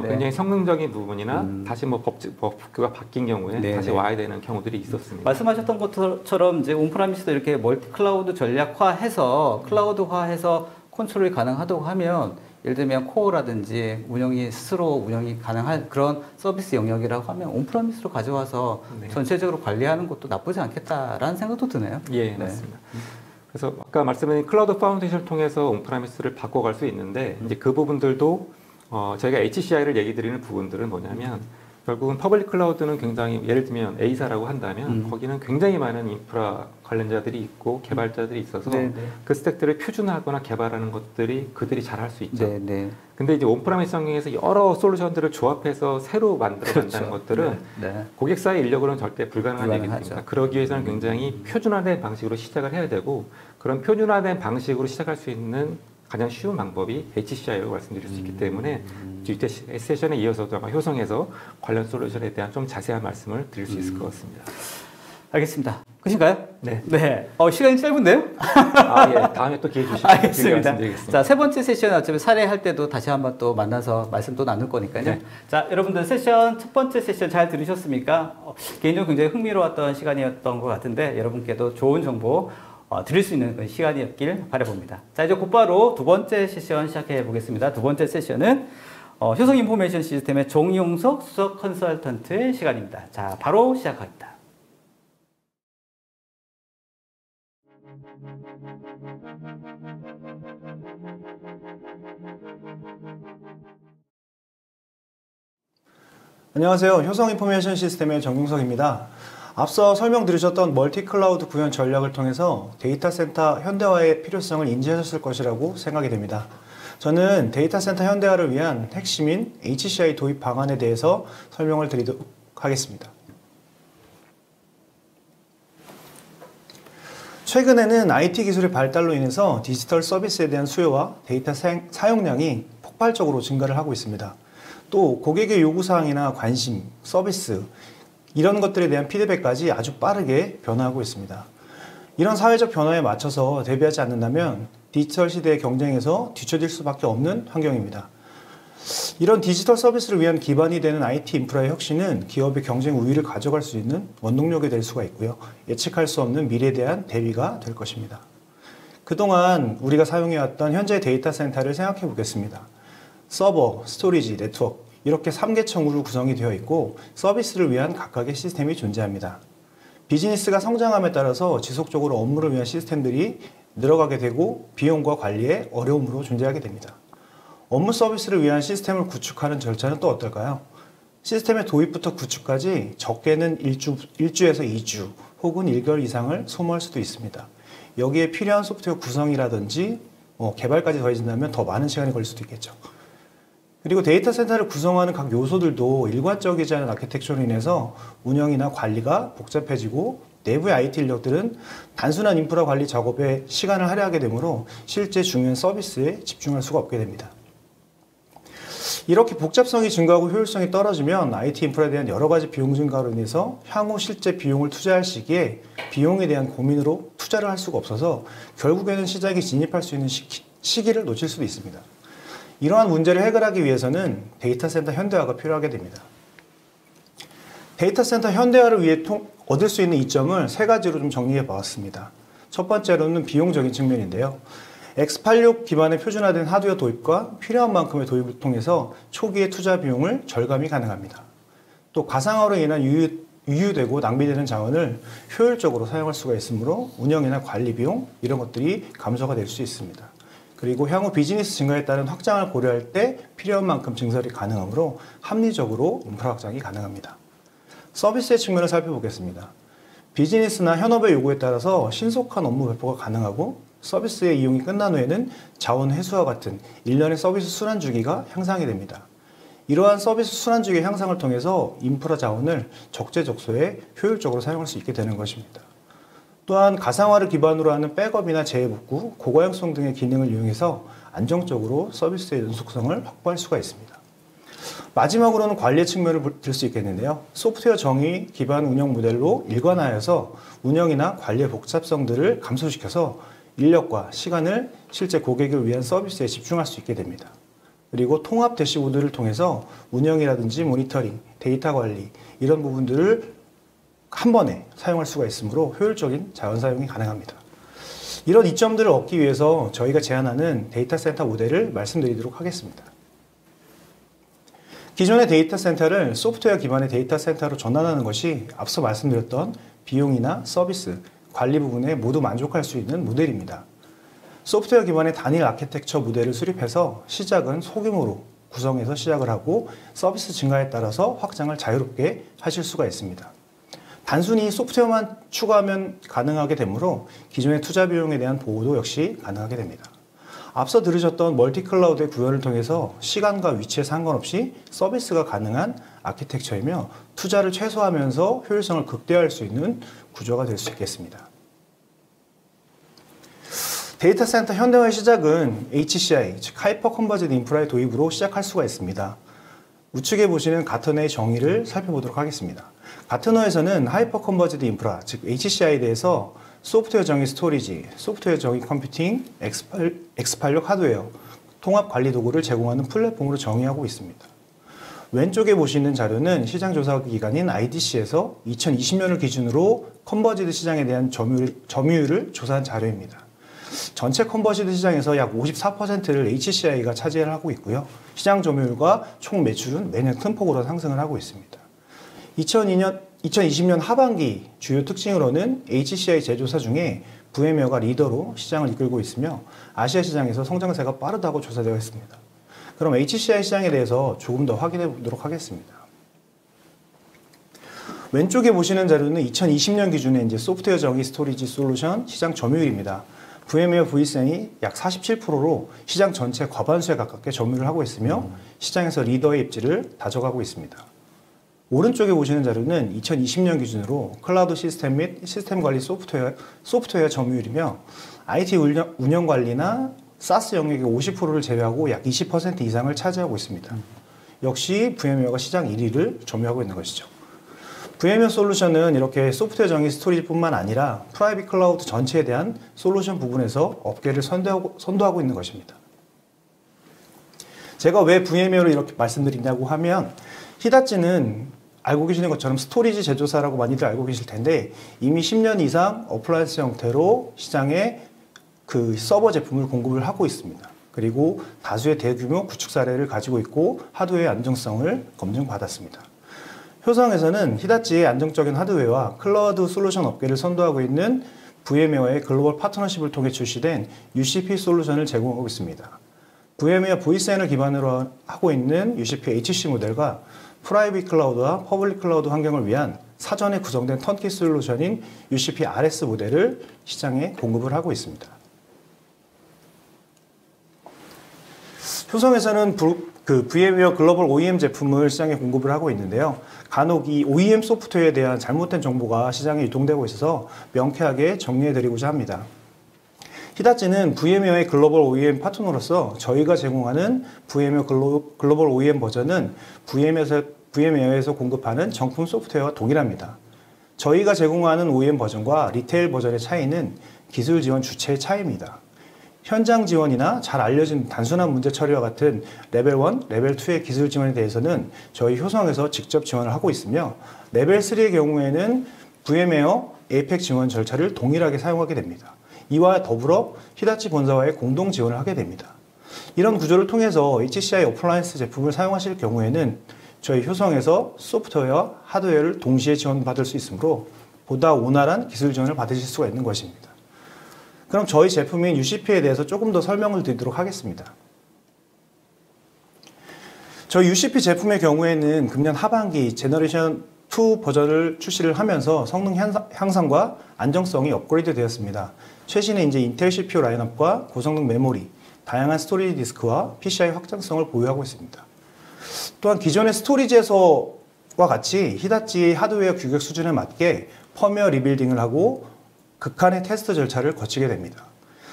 굉장히 성능적인 부분이나 다시 법규가 바뀐 경우에 다시 와야 되는 경우들이 있었습니다. 말씀하셨던 것처럼 이제 온프라미스도 이렇게 멀티 클라우드 전략화해서 클라우드화해서 컨트롤이 가능하다고 하면 예를 들면 코어라든지 스스로 운영이 가능한 그런 서비스 영역이라고 하면 온프라미스로 가져와서 전체적으로 관리하는 것도 나쁘지 않겠다라는 생각도 드네요. 맞습니다. 그래서 아까 말씀드린 클라우드 파운데이션을 통해서 온프라미스를 바꿔갈 수 있는데 이제 그 부분들도 저희가 HCI를 얘기 드리는 부분들은 뭐냐면 결국은 퍼블릭 클라우드는 굉장히 예를 들면 A사라고 한다면 거기는 굉장히 많은 인프라 관련자들이 있고 개발자들이 있어서 그 스택들을 표준화하거나 개발하는 것들이 그들이 잘 할 수 있죠. 근데 이제 온프라미스 환경에서 여러 솔루션들을 조합해서 새로 만들어 간다는 것들은 고객사의 인력으로는 절대 불가능한 얘기입니다. 그러기 위해서는 굉장히 표준화된 방식으로 시작을 해야 되고 그런 표준화된 방식으로 시작할 수 있는 가장 쉬운 방법이 HCI라고 말씀드릴 수 있기 때문에 뒤에 세션에 이어서도 아마 효성에서 관련 솔루션에 대한 좀 자세한 말씀을 드릴 수 있을 것 같습니다. 알겠습니다. 끝인가요? 네. 네. 시간이 짧은데요? 예. 다음에 또 기회 주시면 알겠습니다. 말씀드리겠습니다. 자, 세 번째 세션 어차피 사례할 때도 다시 한번 또 만나서 말씀 또 나눌 거니까요. 네. 자, 여러분들 첫 번째 세션 잘 들으셨습니까? 개인적으로 굉장히 흥미로웠던 시간이었던 것 같은데 여러분께도 좋은 정보 드릴 수 있는 그런 시간이었길 바라봅니다. 자, 이제 곧바로 두 번째 세션 시작해 보겠습니다. 두 번째 세션은 효성 인포메이션 시스템의 종용석 수석 컨설턴트의 시간입니다. 자, 바로 시작합니다. 안녕하세요. 효성 인포메이션 시스템의 정용석입니다. 앞서 설명드리셨던 멀티클라우드 구현 전략을 통해서 데이터 센터 현대화의 필요성을 인지하셨을 것이라고 생각이 됩니다. 저는 데이터 센터 현대화를 위한 핵심인 HCI 도입 방안에 대해서 설명을 드리도록 하겠습니다. 최근에는 IT 기술의 발달로 인해서 디지털 서비스에 대한 수요와 데이터 사용량이 폭발적으로 증가를 하고 있습니다. 또 고객의 요구사항이나 관심, 서비스 이런 것들에 대한 피드백까지 아주 빠르게 변화하고 있습니다. 이런 사회적 변화에 맞춰서 대비하지 않는다면 디지털 시대의 경쟁에서 뒤처질 수밖에 없는 환경입니다. 이런 디지털 서비스를 위한 기반이 되는 IT 인프라의 혁신은 기업의 경쟁 우위를 가져갈 수 있는 원동력이 될 수가 있고요. 예측할 수 없는 미래에 대한 대비가 될 것입니다. 그동안 우리가 사용해왔던 현재 데이터 센터를 생각해 보겠습니다. 서버, 스토리지, 네트워크 이렇게 3계층으로 구성이 되어 있고 서비스를 위한 각각의 시스템이 존재합니다. 비즈니스가 성장함에 따라서 지속적으로 업무를 위한 시스템들이 늘어가게 되고 비용과 관리에 어려움으로 존재하게 됩니다. 업무 서비스를 위한 시스템을 구축하는 절차는 또 어떨까요? 시스템의 도입부터 구축까지 적게는 1주에서 2주 혹은 1개월 이상을 소모할 수도 있습니다. 여기에 필요한 소프트웨어 구성이라든지 개발까지 더해진다면 더 많은 시간이 걸릴 수도 있겠죠. 그리고 데이터 센터를 구성하는 각 요소들도 일관적이지 않은 아키텍처로 인해서 운영이나 관리가 복잡해지고 내부의 IT 인력들은 단순한 인프라 관리 작업에 시간을 할애하게 되므로 실제 중요한 서비스에 집중할 수가 없게 됩니다. 이렇게 복잡성이 증가하고 효율성이 떨어지면 IT 인프라에 대한 여러 가지 비용 증가로 인해서 향후 실제 비용을 투자할 시기에 비용에 대한 고민으로 투자를 할 수가 없어서 결국에는 시장에 진입할 수 있는 시기를 놓칠 수도 있습니다. 이러한 문제를 해결하기 위해서는 데이터 센터 현대화가 필요하게 됩니다. 데이터 센터 현대화를 위해 얻을 수 있는 이점을 세 가지로 좀 정리해 보았습니다. 첫 번째로는 비용적인 측면인데요. x86 기반의 표준화된 하드웨어 도입과 필요한 만큼의 도입을 통해서 초기의 투자 비용을 절감이 가능합니다. 또 가상화로 인한 유유되고 낭비되는 자원을 효율적으로 사용할 수가 있으므로 운영이나 관리 비용 이런 것들이 감소가 될 수 있습니다. 그리고 향후 비즈니스 증가에 따른 확장을 고려할 때 필요한 만큼 증설이 가능하므로 합리적으로 인프라 확장이 가능합니다. 서비스의 측면을 살펴보겠습니다. 비즈니스나 현업의 요구에 따라서 신속한 업무 배포가 가능하고 서비스의 이용이 끝난 후에는 자원 회수와 같은 일련의 서비스 순환 주기가 향상이 됩니다. 이러한 서비스 순환 주기의 향상을 통해서 인프라 자원을 적재적소에 효율적으로 사용할 수 있게 되는 것입니다. 또한 가상화를 기반으로 하는 백업이나 재복구, 고가용성 등의 기능을 이용해서 안정적으로 서비스의 연속성을 확보할 수가 있습니다. 마지막으로는 관리의 측면을 들 수 있겠는데요. 소프트웨어 정의 기반 운영 모델로 일관하여서 운영이나 관리의 복잡성들을 감소시켜서 인력과 시간을 실제 고객을 위한 서비스에 집중할 수 있게 됩니다. 그리고 통합 대시보드를 통해서 운영이라든지 모니터링, 데이터 관리 이런 부분들을 한 번에 사용할 수가 있으므로 효율적인 자원 사용이 가능합니다. 이런 이점들을 얻기 위해서 저희가 제안하는 데이터 센터 모델을 말씀드리도록 하겠습니다. 기존의 데이터 센터를 소프트웨어 기반의 데이터 센터로 전환하는 것이 앞서 말씀드렸던 비용이나 서비스, 관리 부분에 모두 만족할 수 있는 모델입니다. 소프트웨어 기반의 단일 아키텍처 모델을 수립해서 시작은 소규모로 구성해서 시작을 하고 서비스 증가에 따라서 확장을 자유롭게 하실 수가 있습니다. 단순히 소프트웨어만 추가하면 가능하게 되므로 기존의 투자 비용에 대한 보호도 역시 가능하게 됩니다. 앞서 들으셨던 멀티클라우드의 구현을 통해서 시간과 위치에 상관없이 서비스가 가능한 아키텍처이며 투자를 최소화하면서 효율성을 극대화할 수 있는 구조가 될 수 있겠습니다. 데이터 센터 현대화의 시작은 HCI, 즉 하이퍼 컨버지드 인프라의 도입으로 시작할 수가 있습니다. 우측에 보시는 가터너의 정의를 살펴보도록 하겠습니다. 가터너에서는 하이퍼 컨버지드 인프라, 즉 HCI에 대해서 소프트웨어 정의 스토리지, 소프트웨어 정의 컴퓨팅, X86 하드웨어, 통합 관리 도구를 제공하는 플랫폼으로 정의하고 있습니다. 왼쪽에 보시는 자료는 시장 조사 기관인 IDC에서 2020년을 기준으로 컨버지드 시장에 대한 점유율을 조사한 자료입니다. 전체 컨버지드 시장에서 약 54%를 HCI가 차지하고 있고요. 시장 점유율과 총 매출은 매년 큰 폭으로 상승을 하고 있습니다. 2020년 하반기 주요 특징으로는 HCI 제조사 중에 VM웨어가 리더로 시장을 이끌고 있으며 아시아 시장에서 성장세가 빠르다고 조사되어 있습니다. 그럼 HCI 시장에 대해서 조금 더 확인해 보도록 하겠습니다. 왼쪽에 보시는 자료는 2020년 기준의 이제 소프트웨어 정의 스토리지 솔루션 시장 점유율입니다. VM웨어 vSAN이 약 47%로 시장 전체 과반수에 가깝게 점유를 하고 있으며 시장에서 리더의 입지를 다져가고 있습니다. 오른쪽에 보시는 자료는 2020년 기준으로 클라우드 시스템 및 시스템 관리 소프트웨어 점유율이며 IT 운영 관리나 사스 영역의 50%를 제외하고 약 20% 이상을 차지하고 있습니다. 역시 VM웨어가 시장 1위를 점유하고 있는 것이죠. VM웨어 솔루션은 이렇게 소프트웨어 정의 스토리지뿐만 아니라 프라이빗 클라우드 전체에 대한 솔루션 부분에서 업계를 선도하고 있는 것입니다. 제가 왜 VM웨어를 이렇게 말씀드리냐고 하면 히다치는 알고 계시는 것처럼 스토리지 제조사라고 많이들 알고 계실 텐데 이미 10년 이상 어플라이언스 형태로 시장에 그 서버 제품을 공급을 하고 있습니다. 그리고 다수의 대규모 구축 사례를 가지고 있고 하드웨어의 안정성을 검증받았습니다. 효성에서는 히다치의 안정적인 하드웨어와 클라우드 솔루션 업계를 선도하고 있는 VM웨어의 글로벌 파트너십을 통해 출시된 UCP 솔루션을 제공하고 있습니다. VM웨어 vSAN을 기반으로 하고 있는 UCP HC 모델과 프라이빗 클라우드와 퍼블릭 클라우드 환경을 위한 사전에 구성된 턴키 솔루션인 UCP RS 모델을 시장에 공급을 하고 있습니다. 효성에서는 VM웨어 글로벌 OEM 제품을 시장에 공급을 하고 있는데요. 간혹 이 OEM 소프트웨어에 대한 잘못된 정보가 시장에 유통되고 있어서 명쾌하게 정리해드리고자 합니다. 히다치는 VM웨어의 글로벌 OEM 파트너로서 저희가 제공하는 VM웨어 글로벌 OEM 버전은 VM웨어에서 공급하는 정품 소프트웨어와 동일합니다. 저희가 제공하는 OEM 버전과 리테일 버전의 차이는 기술 지원 주체의 차이입니다. 현장 지원이나 잘 알려진 단순한 문제 처리와 같은 레벨 1, 레벨 2의 기술 지원에 대해서는 저희 효성에서 직접 지원을 하고 있으며 레벨 3의 경우에는 VM웨어 APEC 지원 절차를 동일하게 사용하게 됩니다. 이와 더불어 히다치 본사와의 공동 지원을 하게 됩니다. 이런 구조를 통해서 HCI 어플라이언스 제품을 사용하실 경우에는 저희 효성에서 소프트웨어와 하드웨어를 동시에 지원받을 수 있으므로 보다 원활한 기술 지원을 받으실 수가 있는 것입니다. 그럼 저희 제품인 UCP에 대해서 조금 더 설명을 드리도록 하겠습니다. 저희 UCP 제품의 경우에는 금년 하반기 제너레이션 2 버전을 출시를 하면서 성능 향상과 안정성이 업그레이드 되었습니다. 최신의 이제 인텔 CPU 라인업과 고성능 메모리, 다양한 스토리지 디스크와 PCI 확장성을 보유하고 있습니다. 또한 기존의 스토리지에서와 같이 히다치 하드웨어 규격 수준에 맞게 펌웨어 리빌딩을 하고 극한의 테스트 절차를 거치게 됩니다.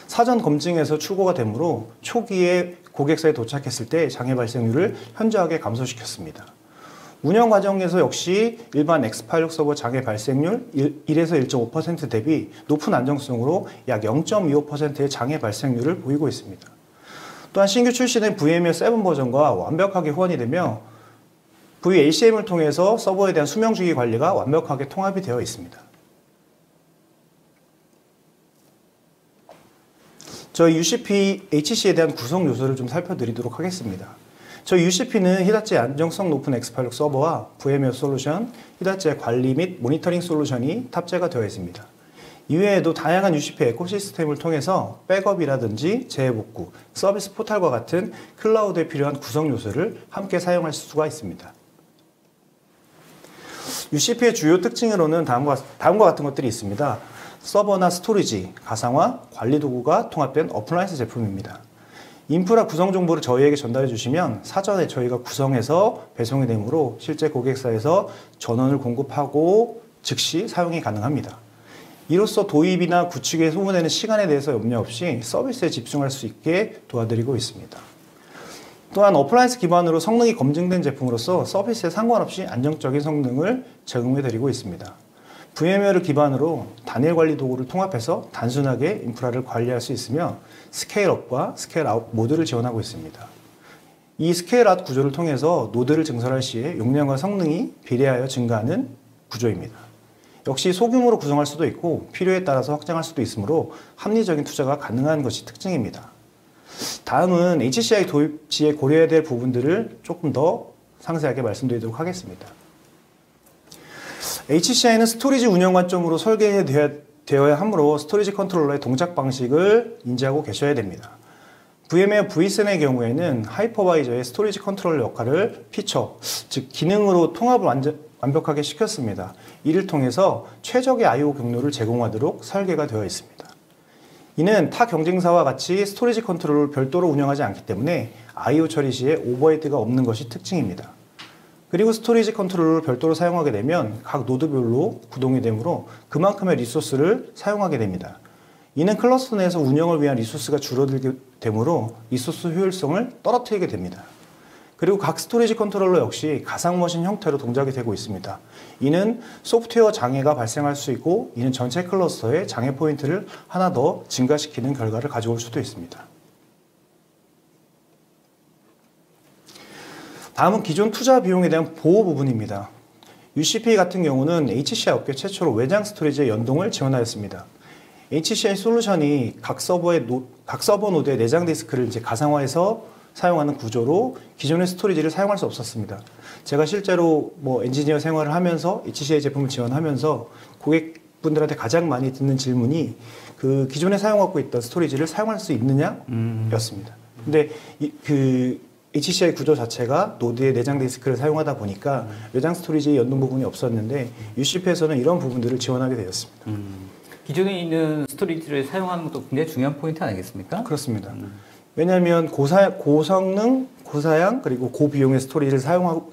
사전 검증에서 출고가 되므로 초기에 고객사에 도착했을 때 장애 발생률을 현저하게 감소시켰습니다. 운영 과정에서 역시 일반 X86 서버 장애 발생률 1에서 1.5% 대비 높은 안정성으로 약 0.25%의 장애 발생률을 보이고 있습니다. 또한 신규 출시된 VMware 7 버전과 완벽하게 호환이 되며 VACM을 통해서 서버에 대한 수명주기 관리가 완벽하게 통합이 되어 있습니다. 저희 UCP HC에 대한 구성 요소를 좀 살펴드리도록 하겠습니다. 저희 UCP는 히다치의 안정성 높은 X86 서버와 VMware 솔루션, 히다치의 관리 및 모니터링 솔루션이 탑재가 되어 있습니다. 이외에도 다양한 UCP 에코시스템을 통해서 백업이라든지 재복구, 서비스 포탈과 같은 클라우드에 필요한 구성 요소를 함께 사용할 수가 있습니다. UCP의 주요 특징으로는 다음과 같은 것들이 있습니다. 서버나 스토리지, 가상화, 관리 도구가 통합된 어플라이언스 제품입니다. 인프라 구성 정보를 저희에게 전달해 주시면 사전에 저희가 구성해서 배송이 되므로 실제 고객사에서 전원을 공급하고 즉시 사용이 가능합니다. 이로써 도입이나 구축에 소모되는 시간에 대해서 염려 없이 서비스에 집중할 수 있게 도와드리고 있습니다. 또한 어플라이언스 기반으로 성능이 검증된 제품으로서 서비스에 상관없이 안정적인 성능을 제공해드리고 있습니다. VMware를 기반으로 단일 관리 도구를 통합해서 단순하게 인프라를 관리할 수 있으며 스케일업과 스케일아웃 모두를 지원하고 있습니다. 이 스케일아웃 구조를 통해서 노드를 증설할 시에 용량과 성능이 비례하여 증가하는 구조입니다. 역시 소규모로 구성할 수도 있고 필요에 따라서 확장할 수도 있으므로 합리적인 투자가 가능한 것이 특징입니다. 다음은 HCI 도입 시에 고려해야 될 부분들을 조금 더 상세하게 말씀드리도록 하겠습니다. HCI는 스토리지 운영 관점으로 설계되어야 하므로 스토리지 컨트롤러의 동작 방식을 인지하고 계셔야 됩니다. VMware vSAN의 경우에는 하이퍼바이저의 스토리지 컨트롤러 역할을 피처, 즉 기능으로 통합을 완벽하게 시켰습니다. 이를 통해서 최적의 I/O 경로를 제공하도록 설계가 되어 있습니다. 이는 타 경쟁사와 같이 스토리지 컨트롤러를 별도로 운영하지 않기 때문에 I/O 처리 시에 오버헤드가 없는 것이 특징입니다. 그리고 스토리지 컨트롤러를 별도로 사용하게 되면 각 노드별로 구동이 되므로 그만큼의 리소스를 사용하게 됩니다. 이는 클러스터 내에서 운영을 위한 리소스가 줄어들게 되므로 리소스 효율성을 떨어뜨리게 됩니다. 그리고 각 스토리지 컨트롤러 역시 가상머신 형태로 동작이 되고 있습니다. 이는 소프트웨어 장애가 발생할 수 있고 이는 전체 클러스터의 장애 포인트를 하나 더 증가시키는 결과를 가져올 수도 있습니다. 다음은 기존 투자 비용에 대한 보호 부분입니다. UCP 같은 경우는 HCI 업계 최초로 외장 스토리지의 연동을 지원하였습니다. HCI 솔루션이 각 서버 노드의 내장 디스크를 이제 가상화해서 사용하는 구조로 기존의 스토리지를 사용할 수 없었습니다. 제가 실제로 엔지니어 생활을 하면서 HCI 제품을 지원하면서 고객분들한테 가장 많이 듣는 질문이 그 기존에 사용하고 있던 스토리지를 사용할 수 있느냐? 였습니다. 근데 그 HCI 구조 자체가 노드의 내장 디스크를 사용하다 보니까 외장 스토리지의 연동 부분이 없었는데 UCP에서는 이런 부분들을 지원하게 되었습니다. 기존에 있는 스토리지를 사용하는 것도 굉장히 중요한 포인트 아니겠습니까? 그렇습니다. 왜냐하면 고성능, 고사양, 그리고 고비용의 스토리지를 사용하고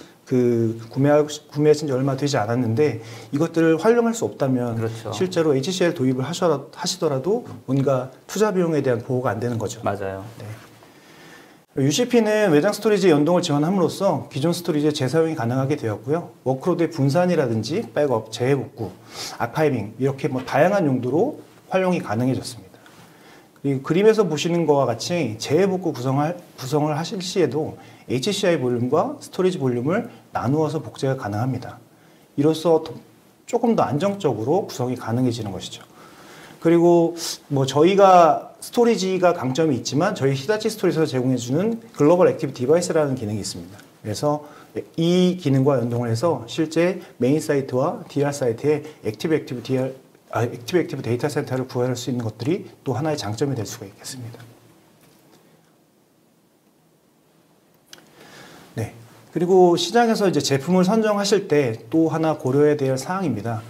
구매하신 지 얼마 되지 않았는데 이것들을 활용할 수 없다면 그렇죠. 실제로 HCL 도입을 하시더라도 뭔가 투자 비용에 대한 보호가 안 되는 거죠. 맞아요. 네. UCP는 외장 스토리지 연동을 지원함으로써 기존 스토리지의 재사용이 가능하게 되었고요. 워크로드의 분산이라든지 백업, 재해복구, 아카이빙 이렇게 다양한 용도로 활용이 가능해졌습니다. 그리고 그림에서 보시는 것과 같이 재해복구 구성을 하실 시에도 HCI 볼륨과 스토리지 볼륨을 나누어서 복제가 가능합니다. 이로써 조금 더 안정적으로 구성이 가능해지는 것이죠. 그리고 저희가 스토리지가 강점이 있지만 저희 히다치 스토리지에서 제공해주는 글로벌 액티브 디바이스라는 기능이 있습니다. 그래서 이 기능과 연동을 해서 실제 메인 사이트와 DR 사이트에 액티브 데이터 센터를 구현할 수 있는 것들이 또 하나의 장점이 될 수가 있겠습니다. 네. 그리고 시장에서 이제 제품을 선정하실 때 또 하나 고려해야 될 사항입니다.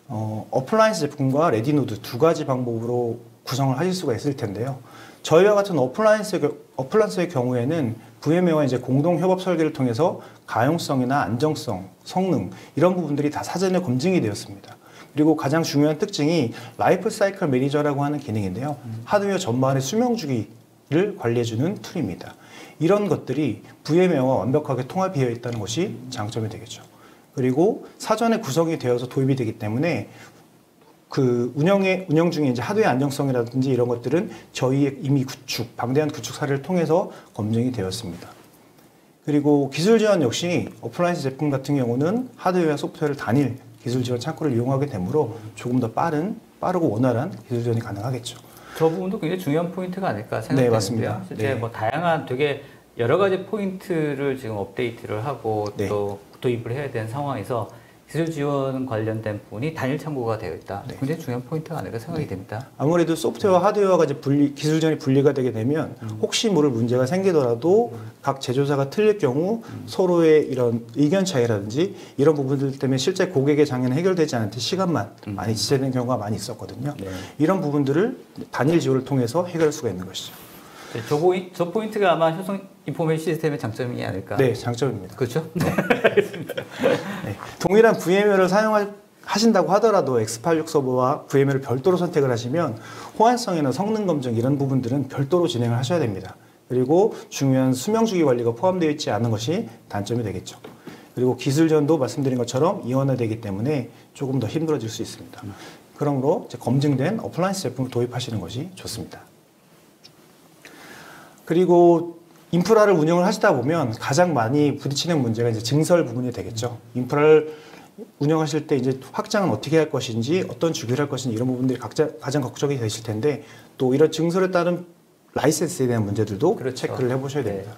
어플라이언스 제품과 레디노드 두 가지 방법으로 구성을 하실 수가 있을 텐데요. 저희와 같은 어플라이언스의 경우에는 VMware와 이제 공동 협업 설계를 통해서 가용성이나 안정성, 성능 이런 부분들이 다 사전에 검증이 되었습니다. 그리고 가장 중요한 특징이 라이프 사이클 매니저라고 하는 기능인데요. 하드웨어 전반의 수명 주기를 관리해주는 툴입니다. 이런 것들이 VMware와 완벽하게 통합되어 있다는 것이 장점이 되겠죠. 그리고 사전에 구성이 되어서 도입이 되기 때문에 그 운영 중에 이제 하드웨어 안정성이라든지 이런 것들은 저희의 이미 방대한 구축 사례를 통해서 검증이 되었습니다. 그리고 기술 지원 역시 어플라이언스 제품 같은 경우는 하드웨어와 소프트웨어를 단일 기술 지원 창구를 이용하게 되므로 조금 더 빠르고 원활한 기술 지원이 가능하겠죠. 저 부분도 굉장히 중요한 포인트가 아닐까 생각되는데요. 네, 맞습니다. 실제 네. 다양한 되게 여러 가지 포인트를 지금 업데이트를 하고 네. 또 도입을 해야 되는 상황에서 기술 지원 관련된 부분이 단일 창구가 되어 있다. 네. 굉장히 중요한 포인트가 아닐까 생각이 됩니다. 아무래도 소프트웨어와 하드웨어가 이제 기술 지원이 분리가 되게 되면 혹시 모를 문제가 생기더라도 각 제조사가 틀릴 경우 서로의 이런 의견 차이라든지 이런 부분들 때문에 실제 고객의 장애는 해결되지 않을 때 시간만 많이 지체되는 경우가 많이 있었거든요. 네. 이런 부분들을 단일 지원을 통해서 해결할 수가 있는 것이죠. 저 포인트가 아마 효성 인포메이션 시스템의 장점이 아닐까. 네, 장점입니다. 그렇죠? 네. 네. 동일한 VMware를 사용하신다고 하더라도 X86 서버와 VMware를 별도로 선택을 하시면 호환성이나 성능 검증 이런 부분들은 별도로 진행을 하셔야 됩니다. 그리고 중요한 수명주기 관리가 포함되어 있지 않은 것이 단점이 되겠죠. 그리고 기술 지원도 말씀드린 것처럼 이원화되기 때문에 조금 더 힘들어질 수 있습니다. 그러므로 이제 검증된 어플라이언스 제품을 도입하시는 것이 좋습니다. 그리고 인프라를 운영을 하시다 보면 가장 많이 부딪히는 문제가 이제 증설 부분이 되겠죠. 인프라를 운영하실 때 이제 확장은 어떻게 할 것인지, 어떤 주기를 할 것인지 이런 부분들이 가장 걱정이 되실 텐데, 또 이런 증설에 따른 라이센스에 대한 문제들도 그렇죠. 체크를 해보셔야 됩니다.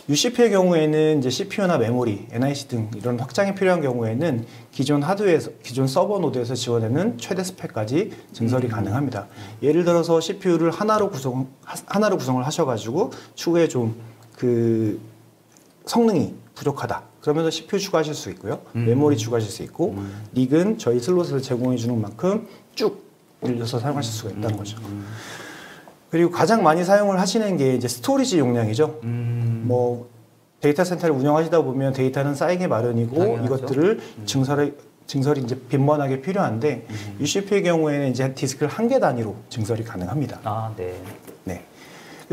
UCP의 경우에는 이제 CPU나 메모리, NIC 등 이런 확장이 필요한 경우에는 기존 하드웨어에서, 기존 서버 노드에서 지원하는 최대 스펙까지 증설이 가능합니다. 예를 들어서 CPU를 하나로 구성을 하셔가지고 추후에 좀 그 성능이 부족하다. 그러면서 CPU 추가하실 수 있고요. 메모리 추가하실 수 있고, 닉은 저희 슬롯에서 제공해 주는 만큼 쭉 늘려서 사용하실 수가 있다는 거죠. 그리고 가장 많이 사용을 하시는 게 이제 스토리지 용량이죠. 뭐 데이터 센터를 운영하시다 보면 데이터는 쌓이기 마련이고, 당연하죠. 이것들을 증설이 이제 빈번하게 필요한데, UCP의 경우에는 이제 디스크를 한 개 단위로 증설이 가능합니다. 아, 네. 네.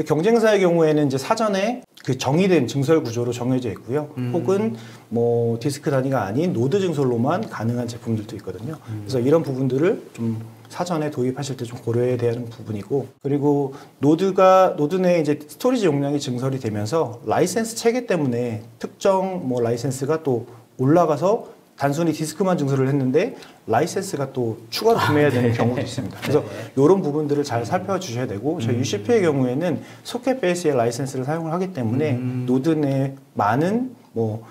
경쟁사의 경우에는 이제 사전에 그 정의된 증설 구조로 정해져 있고요. 혹은 뭐 디스크 단위가 아닌 노드 증설로만 가능한 제품들도 있거든요. 그래서 이런 부분들을 좀 사전에 도입하실 때 좀 고려해야 되는 부분이고, 그리고 노드 내 이제 스토리지 용량이 증설이 되면서 라이센스 체계 때문에 특정 뭐 라이센스가 또 올라가서 단순히 디스크만 증설을 했는데 라이센스가 또 추가로 구매해야 되는 경우도 있습니다. 그래서 이런 부분들을 잘 살펴주셔야 되고, 저희 UCP의 경우에는 소켓 베이스의 라이센스를 사용을 하기 때문에 노드 내 많은 뭐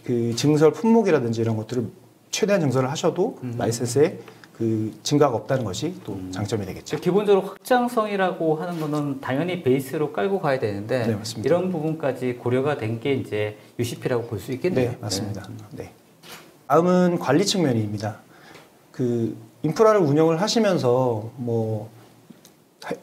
그 증설 품목이라든지 이런 것들을 최대한 증설을 하셔도 라이센스에 그 증가가 없다는 것이 또 장점이 되겠죠. 기본적으로 확장성이라고 하는 거는 당연히 베이스로 깔고 가야 되는데, 네, 맞습니다. 이런 부분까지 고려가 된 게 이제 UCP라고 볼 수 있겠네요. 네, 맞습니다. 네. 다음은 관리 측면입니다. 그 인프라를 운영을 하시면서 뭐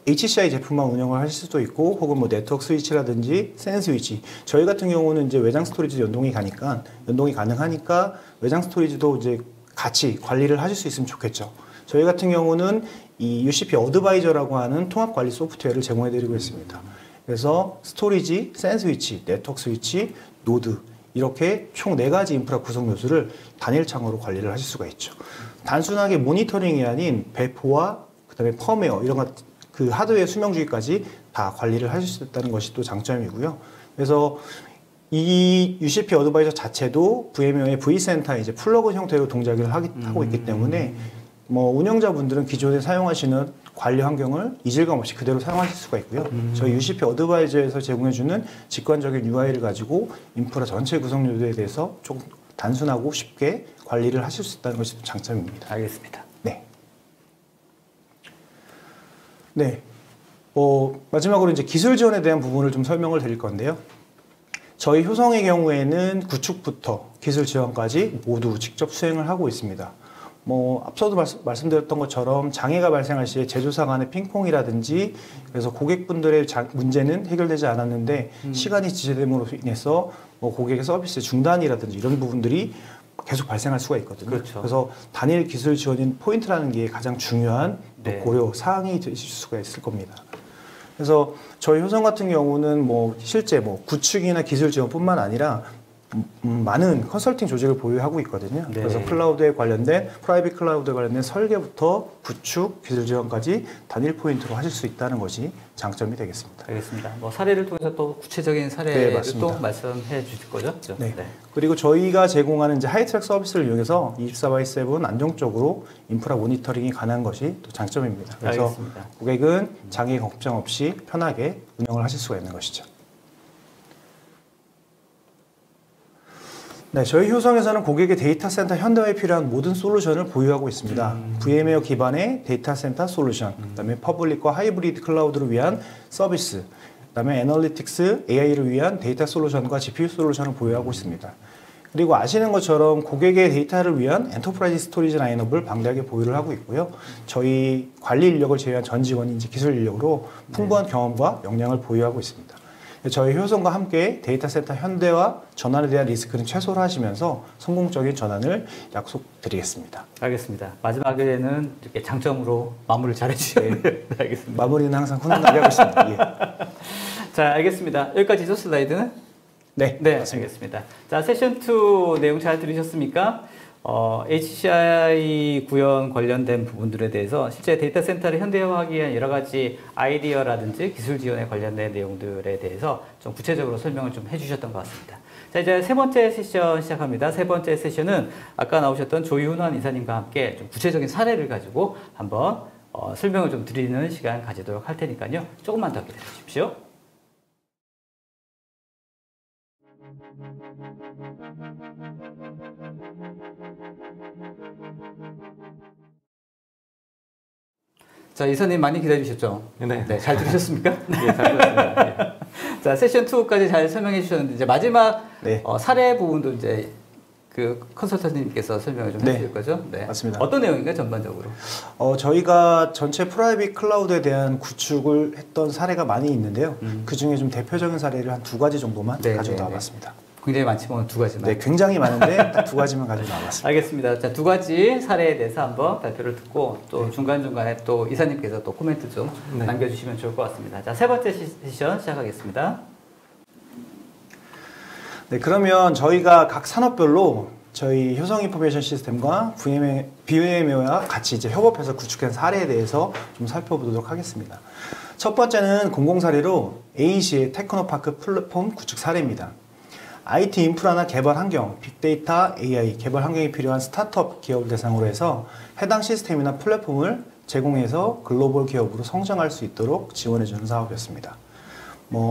HCI 제품만 운영을 하실 수도 있고, 혹은 뭐 네트워크 스위치라든지 센 스위치. 저희 같은 경우는 이제 외장 스토리지 연동이 가능하니까 외장 스토리지도 이제 같이 관리를 하실 수 있으면 좋겠죠. 저희 같은 경우는 이 UCP 어드바이저라고 하는 통합 관리 소프트웨어를 제공해 드리고 있습니다. 그래서 스토리지, 센 스위치, 네트워크 스위치, 노드, 이렇게 총 4가지 인프라 구성 요소를 단일 창으로 관리를 하실 수가 있죠. 단순하게 모니터링이 아닌 배포와 그다음에 펌웨어 이런 그 하드웨어 수명주기까지 다 관리를 하실 수 있다는 것이 또 장점이고요. 그래서 이 UCP 어드바이저 자체도 VMware의 vCenter에 이제 플러그 형태로 동작을 하고 있기 때문에 뭐 운영자분들은 기존에 사용하시는 관리 환경을 이질감 없이 그대로 사용하실 수가 있고요. 저희 UCP 어드바이저에서 제공해주는 직관적인 UI를 가지고 인프라 전체 구성 요소에 대해서 조금 단순하고 쉽게 관리를 하실 수 있다는 것이 장점입니다. 알겠습니다. 네. 네. 마지막으로 이제 기술 지원에 대한 부분을 좀 설명을 드릴 건데요. 저희 효성의 경우에는 구축부터 기술 지원까지 모두 직접 수행을 하고 있습니다. 뭐 앞서도 말씀드렸던 것처럼 장애가 발생할 시에 제조사 간의 핑퐁이라든지, 그래서 고객분들의 문제는 해결되지 않았는데 시간이 지체됨으로 인해서 뭐 고객의 서비스 중단이라든지 이런 부분들이 계속 발생할 수가 있거든요. 그렇죠. 그래서 단일 기술 지원인 포인트라는 게 가장 중요한 또 고려 사항이 되실 수가 있을 겁니다. 그래서 저희 효성 같은 경우는 뭐 실제 뭐 구축이나 기술 지원뿐만 아니라 많은 컨설팅 조직을 보유하고 있거든요. 네. 그래서 클라우드에 관련된, 프라이빗 클라우드에 관련된 설계부터 구축, 기술 지원까지 단일 포인트로 하실 수 있다는 것이 장점이 되겠습니다. 알겠습니다. 뭐 사례를 통해서 또 구체적인 사례를 또 말씀해 주실 거죠? 네. 그리고 저희가 제공하는 이제 하이트랙 서비스를 이용해서 24/7 안정적으로 인프라 모니터링이 가능한 것이 또 장점입니다. 그래서 알겠습니다. 고객은 장애 걱정 없이 편하게 운영을 하실 수가 있는 것이죠. 네, 저희 효성에서는 고객의 데이터 센터 현대화에 필요한 모든 솔루션을 보유하고 있습니다. VMware 기반의 데이터 센터 솔루션, 그다음에 퍼블릭과 하이브리드 클라우드를 위한 서비스, 그다음에 애널리틱스, AI를 위한 데이터 솔루션과 GPU 솔루션을 보유하고 있습니다. 그리고 아시는 것처럼 고객의 데이터를 위한 엔터프라이즈 스토리지 라인업을 방대하게 보유를 하고 있고요. 저희 관리 인력을 제외한 전 직원이 이제 기술 인력으로 풍부한 경험과 역량을 보유하고 있습니다. 저희 효성과 함께 데이터 센터 현대화 전환에 대한 리스크는 최소화 하시면서 성공적인 전환을 약속드리겠습니다. 알겠습니다. 마지막에는 이렇게 장점으로 마무리를 잘 해주셔야 돼요. 네, 알겠습니다. 마무리는 항상 훈훈하게 하고 있습니다. 예. 자, 알겠습니다. 여기까지죠, 슬라이드는? 네, 네, 맞습니다. 알겠습니다. 자, 세션 2 내용 잘 들으셨습니까? HCI 구현 관련된 부분들에 대해서 실제 데이터 센터를 현대화하기 위한 여러 가지 아이디어라든지 기술 지원에 관련된 내용들에 대해서 좀 구체적으로 설명을 좀 해주셨던 것 같습니다. 자, 이제 세 번째 세션 시작합니다. 세 번째 세션은 아까 나오셨던 조윤환 이사님과 함께 좀 구체적인 사례를 가지고 한번 설명을 좀 드리는 시간 가지도록 할 테니까요. 조금만 더 기다려 주십시오. 자, 이사님 많이 기다리셨죠? 네. 네, 잘 들으셨습니까? 예, 잘 들었습니다. 예. 자, 세션 2까지 잘 설명해 주셨는데, 이제 마지막 네. 사례 부분도 이제 그 컨설턴트님께서 설명을 좀 네. 해주실 거죠? 네. 맞습니다. 어떤 내용인가요, 전반적으로? 저희가 전체 프라이빗 클라우드에 대한 구축을 했던 사례가 많이 있는데요. 그 중에 좀 대표적인 사례를 한 2가지 정도만 네, 가지고 네, 나와봤습니다. 굉장히 많지만 두 가지만. 네, 굉장히 많은데 딱 2가지만 가지고 나와봤습니다. 알겠습니다. 자, 두 가지 사례에 대해서 한번 발표를 듣고 또 중간중간에 또 이사님께서 또 코멘트 좀 네. 남겨주시면 좋을 것 같습니다. 자, 세 번째 세션 시작하겠습니다. 네, 그러면 저희가 각 산업별로 저희 효성 인포메이션 시스템과 VM웨어와 같이 이제 협업해서 구축한 사례에 대해서 좀 살펴보도록 하겠습니다. 첫 번째는 공공 사례로 AEC의 테크노파크 플랫폼 구축 사례입니다. IT 인프라나 개발 환경, 빅데이터, AI 개발 환경이 필요한 스타트업 기업을 대상으로 해서 해당 시스템이나 플랫폼을 제공해서 글로벌 기업으로 성장할 수 있도록 지원해주는 사업이었습니다.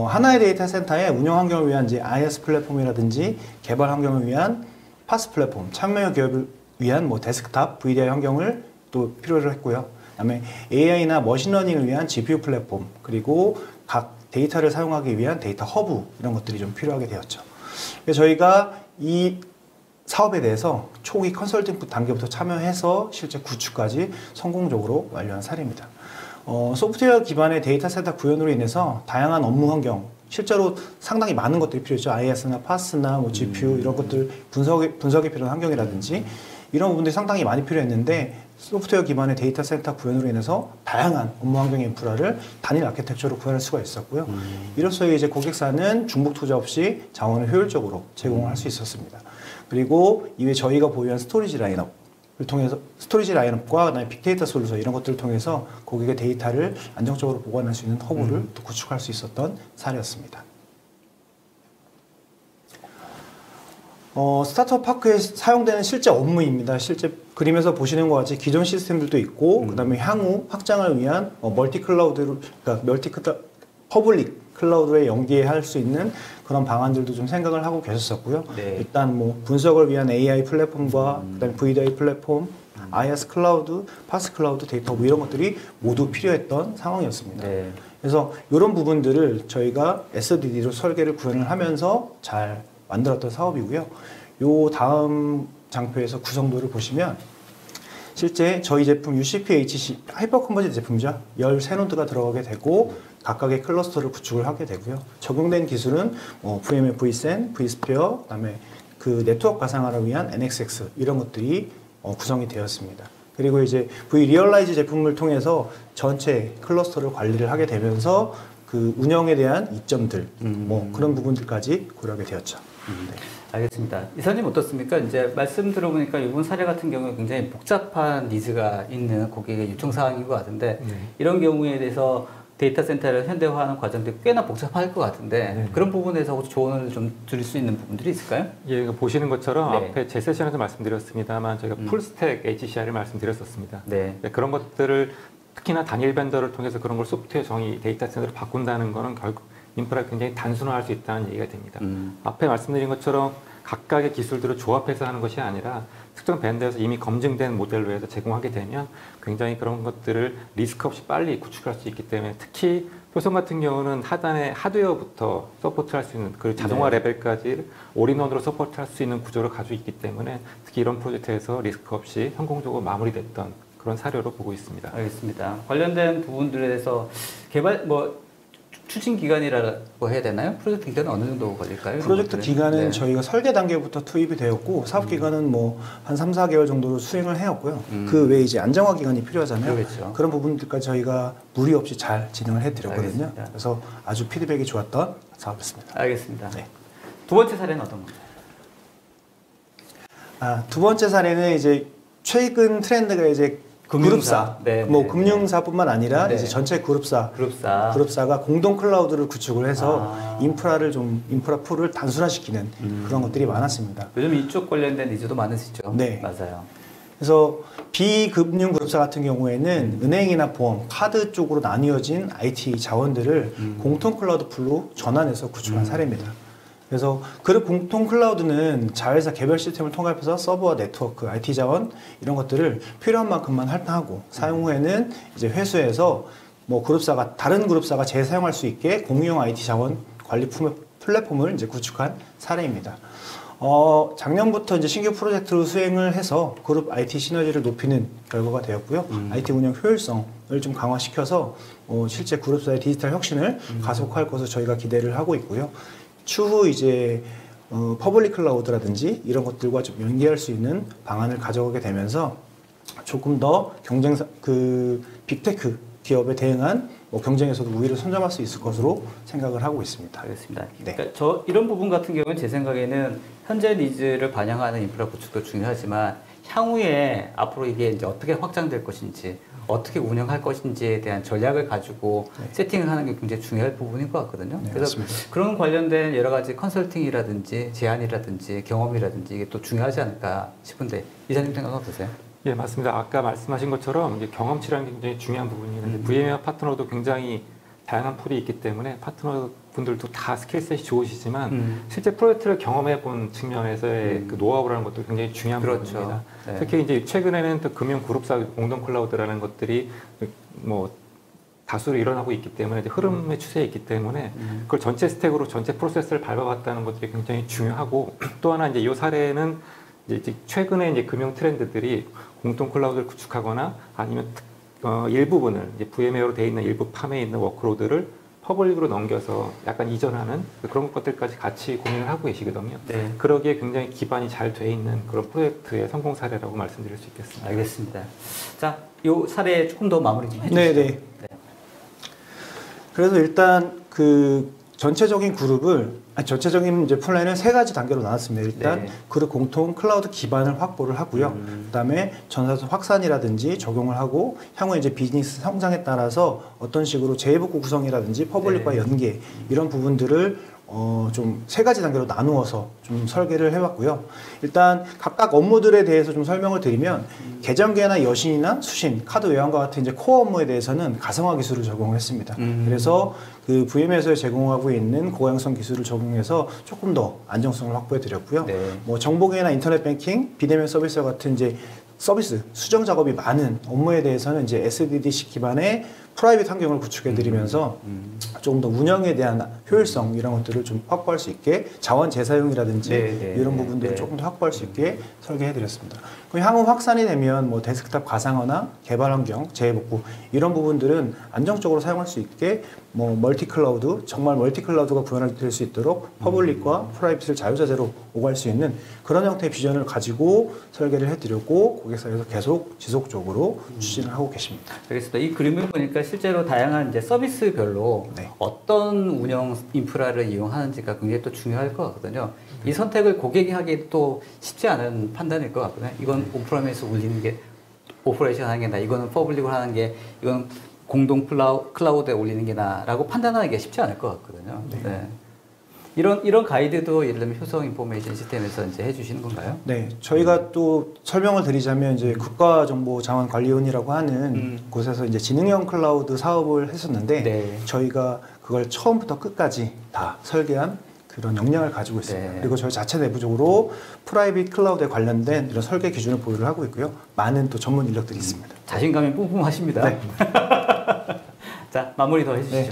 하나의 데이터 센터의 운영 환경을 위한 이제 IaaS 플랫폼이라든지 개발 환경을 위한 파스 플랫폼, 참여 기업을 위한 데스크탑, VDI 환경을 또 필요로 했고요. 그다음에 AI나 머신러닝을 위한 GPU 플랫폼, 그리고 각 데이터를 사용하기 위한 데이터 허브 이런 것들이 좀 필요하게 되었죠. 그래서 저희가 이 사업에 대해서 초기 컨설팅 단계부터 참여해서 실제 구축까지 성공적으로 완료한 사례입니다. 소프트웨어 기반의 데이터 센터 구현으로 인해서 다양한 업무 환경, 실제로 상당히 많은 것들이 필요했죠. IaaS나 PaaS나 GPU 이런 것들 분석이 필요한 환경이라든지 이런 부분들이 상당히 많이 필요했는데 소프트웨어 기반의 데이터 센터 구현으로 인해서 다양한 업무 환경의 인프라를 단일 아키텍처로 구현할 수가 있었고요. 이로써 이제 고객사는 중복 투자 없이 자원을 효율적으로 제공을 할 수 있었습니다. 그리고 이외에 저희가 보유한 스토리지 라인업을 통해서 스토리지 라인업과 그다음에 빅데이터 솔루션 이런 것들을 통해서 고객의 데이터를 안정적으로 보관할 수 있는 허브를 또 구축할 수 있었던 사례였습니다. 스타트업 파크에 사용되는 실제 업무입니다. 실제 그림에서 보시는 것 같이 기존 시스템들도 있고, 그 다음에 향후 확장을 위한 멀티 클라우드로, 그러니까 퍼블릭 클라우드에 연계할 수 있는 그런 방안들도 좀 생각을 하고 계셨었고요. 네. 일단 분석을 위한 AI 플랫폼과 그다음에 VDI 플랫폼, IaaS 클라우드, 파스 클라우드 데이터 이런 것들이 모두 필요했던 상황이었습니다. 네. 그래서 이런 부분들을 저희가 SDD로 설계를 구현을 하면서 잘 만들었던 사업이고요. 요 다음 장표에서 구성도를 보시면 실제 저희 제품 UCP-HC 하이퍼 컨버지드 제품이죠. 13노드가 들어가게 되고 각각의 클러스터를 구축을 하게 되고요. 적용된 기술은 VMware vSAN, vSphere, 그다음에 그 네트워크 가상화를 위한 NXX 이런 것들이 구성이 되었습니다. 그리고 이제 vRealize 제품을 통해서 전체 클러스터를 관리를 하게 되면서 그 운영에 대한 이점들, 그런 부분들까지 고려하게 되었죠. 네. 알겠습니다. 이사님 어떻습니까? 이제 말씀 들어보니까 이번 사례 같은 경우에 굉장히 복잡한 니즈가 있는 고객의 요청 사항인 것 같은데 이런 경우에 대해서 데이터 센터를 현대화하는 과정들이 꽤나 복잡할 것 같은데 그런 부분에서 혹시 조언을 좀 드릴 수 있는 부분들이 있을까요? 예, 보시는 것처럼 네. 앞에 제 세션에서 말씀드렸습니다만 저희가 풀스택 HCI를 말씀드렸었습니다. 네. 그런 것들을 특히나 단일 벤더를 통해서 그런 걸 소프트웨어 정의 데이터 센터로 바꾼다는 거는 결국 인프라를 굉장히 단순화할 수 있다는 얘기가 됩니다. 앞에 말씀드린 것처럼 각각의 기술들을 조합해서 하는 것이 아니라 특정 밴드에서 이미 검증된 모델로 해서 제공하게 되면 굉장히 그런 것들을 리스크 없이 빨리 구축할 수 있기 때문에 특히 효성 같은 경우는 하단의 하드웨어부터 서포트할 수 있는 그 자동화 레벨까지 올인원으로 서포트할 수 있는 구조를 가지고 있기 때문에 특히 이런 프로젝트에서 리스크 없이 성공적으로 마무리됐던 그런 사례로 보고 있습니다. 알겠습니다. 관련된 부분들에 대해서 개발 추진 기간이라고 해야 되나요? 프로젝트 기간은 어느 정도 걸릴까요? 프로젝트 기간은 네. 저희가 설계 단계부터 투입이 되었고 사업 기간은 뭐 한 3, 4개월 정도로 수행을 해왔고요. 그 외에 이제 안정화 기간이 필요하잖아요. 그렇겠죠. 그런 부분들까지 저희가 무리 없이 잘 진행을 해드렸거든요. 알겠습니다. 그래서 아주 피드백이 좋았던 사업이었습니다. 알겠습니다. 네. 두 번째 사례는 어떤 건가요? 두 번째 사례는 이제 최근 트렌드가 이제 그룹사, 네, 뭐 네, 금융사뿐만 아니라 네. 이제 전체 그룹사. 그룹사가 공동 클라우드를 구축을 해서 인프라 풀을 단순화시키는 그런 것들이 많았습니다. 요즘 이쪽 관련된 니즈도 많으시죠? 네. 맞아요. 그래서 비금융 그룹사 같은 경우에는 은행이나 보험, 카드 쪽으로 나뉘어진 IT 자원들을 공통 클라우드 풀로 전환해서 구축한 사례입니다. 그래서 그룹 공통 클라우드는 자회사 개별 시스템을 통합해서 서버와 네트워크, IT 자원 이런 것들을 필요한 만큼만 할당하고 사용 후에는 이제 회수해서 뭐 그룹사가 다른 그룹사가 재사용할 수 있게 공유형 IT 자원 관리 플랫폼을 이제 구축한 사례입니다. 작년부터 이제 신규 프로젝트로 수행을 해서 그룹 IT 시너지를 높이는 결과가 되었고요. IT 운영 효율성을 좀 강화시켜서 실제 그룹사의 디지털 혁신을 가속화할 것을 저희가 기대를 하고 있고요. 추후 이제 퍼블릭 클라우드라든지 이런 것들과 좀 연계할 수 있는 방안을 가져오게 되면서 조금 더 빅테크 기업에 대응한 경쟁에서도 우위를 선점할 수 있을 것으로 생각을 하고 있습니다. 알겠습니다. 네. 그러니까 이런 부분 같은 경우는 제 생각에는 현재 니즈를 반영하는 인프라 구축도 중요하지만 향후에 앞으로 이게 이제 어떻게 확장될 것인지 어떻게 운영할 것인지에 대한 전략을 가지고 세팅을 하는 게 굉장히 중요할 부분인 것 같거든요. 네, 그래서 맞습니다. 그런 관련된 여러 가지 컨설팅이라든지 제안이라든지 경험이라든지 이게 또 중요하지 않을까 싶은데 이사님 생각 어떠세요? 예, 맞습니다. 아까 말씀하신 것처럼 이제 경험치라는 게 굉장히 중요한 부분이는데 VM웨어 파트너도 굉장히 다양한 풀이 있기 때문에 파트너 분들도 다 스킬셋이 좋으시지만 실제 프로젝트를 경험해 본 측면에서의 그 노하우라는 것도 굉장히 중요한 그렇죠. 부분입니다. 네. 특히 이제 최근에는 또 금융 그룹사 공동 클라우드라는 것들이 뭐 다수로 일어나고 있기 때문에 이제 흐름의 추세에 있기 때문에 그걸 전체 스택으로 전체 프로세스를 밟아봤다는 것들이 굉장히 중요하고 또 하나 이제 이 사례는 이제 최근에 이제 금융 트렌드들이 공동 클라우드를 구축하거나 아니면 일부분을 이제 VM웨어로 되어 있는 일부 팜에 있는 워크로드를 퍼블릭으로 넘겨서 약간 이전하는 그런 것들까지 같이 고민을 하고 계시거든요. 네. 그러기에 굉장히 기반이 잘 돼 있는 그런 프로젝트의 성공 사례라고 말씀드릴 수 있겠습니다. 알겠습니다. 자, 이 사례 조금 더 마무리 좀 해주시죠. 네네. 네. 그래서 일단 그 전체적인 이제 플랜을 세 가지 단계로 나눴습니다. 일단 네. 그룹 공통 클라우드 기반을 확보를 하고요. 그다음에 전사수 확산이라든지 적용을 하고 향후 이제 비즈니스 성장에 따라서 어떤 식으로 재해복구 구성이라든지 퍼블릭과 네. 연계 이런 부분들을 좀 세 가지 단계로 나누어서 좀 설계를 해봤고요. 일단 각각 업무들에 대해서 좀 설명을 드리면 계정계나 여신이나 수신, 카드 외환과 같은 이제 코어 업무에 대해서는 가상화 기술을 적용을 했습니다. 그래서 그 VM에서 제공하고 있는 고양성 기술을 적용해서 조금 더 안정성을 확보해 드렸고요. 네. 뭐 정보계나 인터넷 뱅킹, 비대면 서비스와 같은 이제 서비스 수정 작업이 많은 업무에 대해서는 이제 SDDC 기반의 프라이빗 환경을 구축해 드리면서 조금 더 운영에 대한 효율성 이런 것들을 좀 확보할 수 있게 자원 재사용이라든지 이런 부분들을 조금 더 확보할 수 있게 설계해 드렸습니다. 향후 확산이 되면 뭐 데스크탑 가상화나 개발 환경, 재해복구 이런 부분들은 안정적으로 사용할 수 있게 뭐 멀티 클라우드, 정말 멀티 클라우드가 구현될 수 있도록 퍼블릭과 프라이빗을 자유자재로 오갈 수 있는 그런 형태의 비전을 가지고 설계를 해드렸고 고객사에서 계속 지속적으로 추진을 하고 계십니다. 알겠습니다. 이 그림을 보니까 실제로 다양한 이제 서비스별로 네. 어떤 운영 인프라를 이용하는지가 굉장히 또 중요할 것 같거든요. 이 선택을 고객이 하기 또 쉽지 않은 판단일 것 같거든요. 이건 온프라임에서 울리는 게 오퍼레이션 하는 게 나, 이거는 퍼블릭을 하는 게, 이건 공동 클라우드에 올리는 게 나라고 판단하는 게 쉽지 않을 것 같거든요. 네. 이런 가이드도 예를 들면 효성 인포메이션 시스템에서 이제 해주시는 건가요? 네, 저희가 또 설명을 드리자면 이제 국가정보자원관리원이라고 하는 곳에서 이제 지능형 클라우드 사업을 했었는데 네. 저희가 그걸 처음부터 끝까지 다 설계한 그런 역량을 가지고 있습니다. 네. 그리고 저희 자체 내부적으로 프라이빗 클라우드에 관련된 이런 설계 기준을 보유를 하고 있고요. 많은 또 전문 인력들이 있습니다. 자신감이 뿜뿜하십니다. 네. 자, 마무리 더 해주시죠. 네.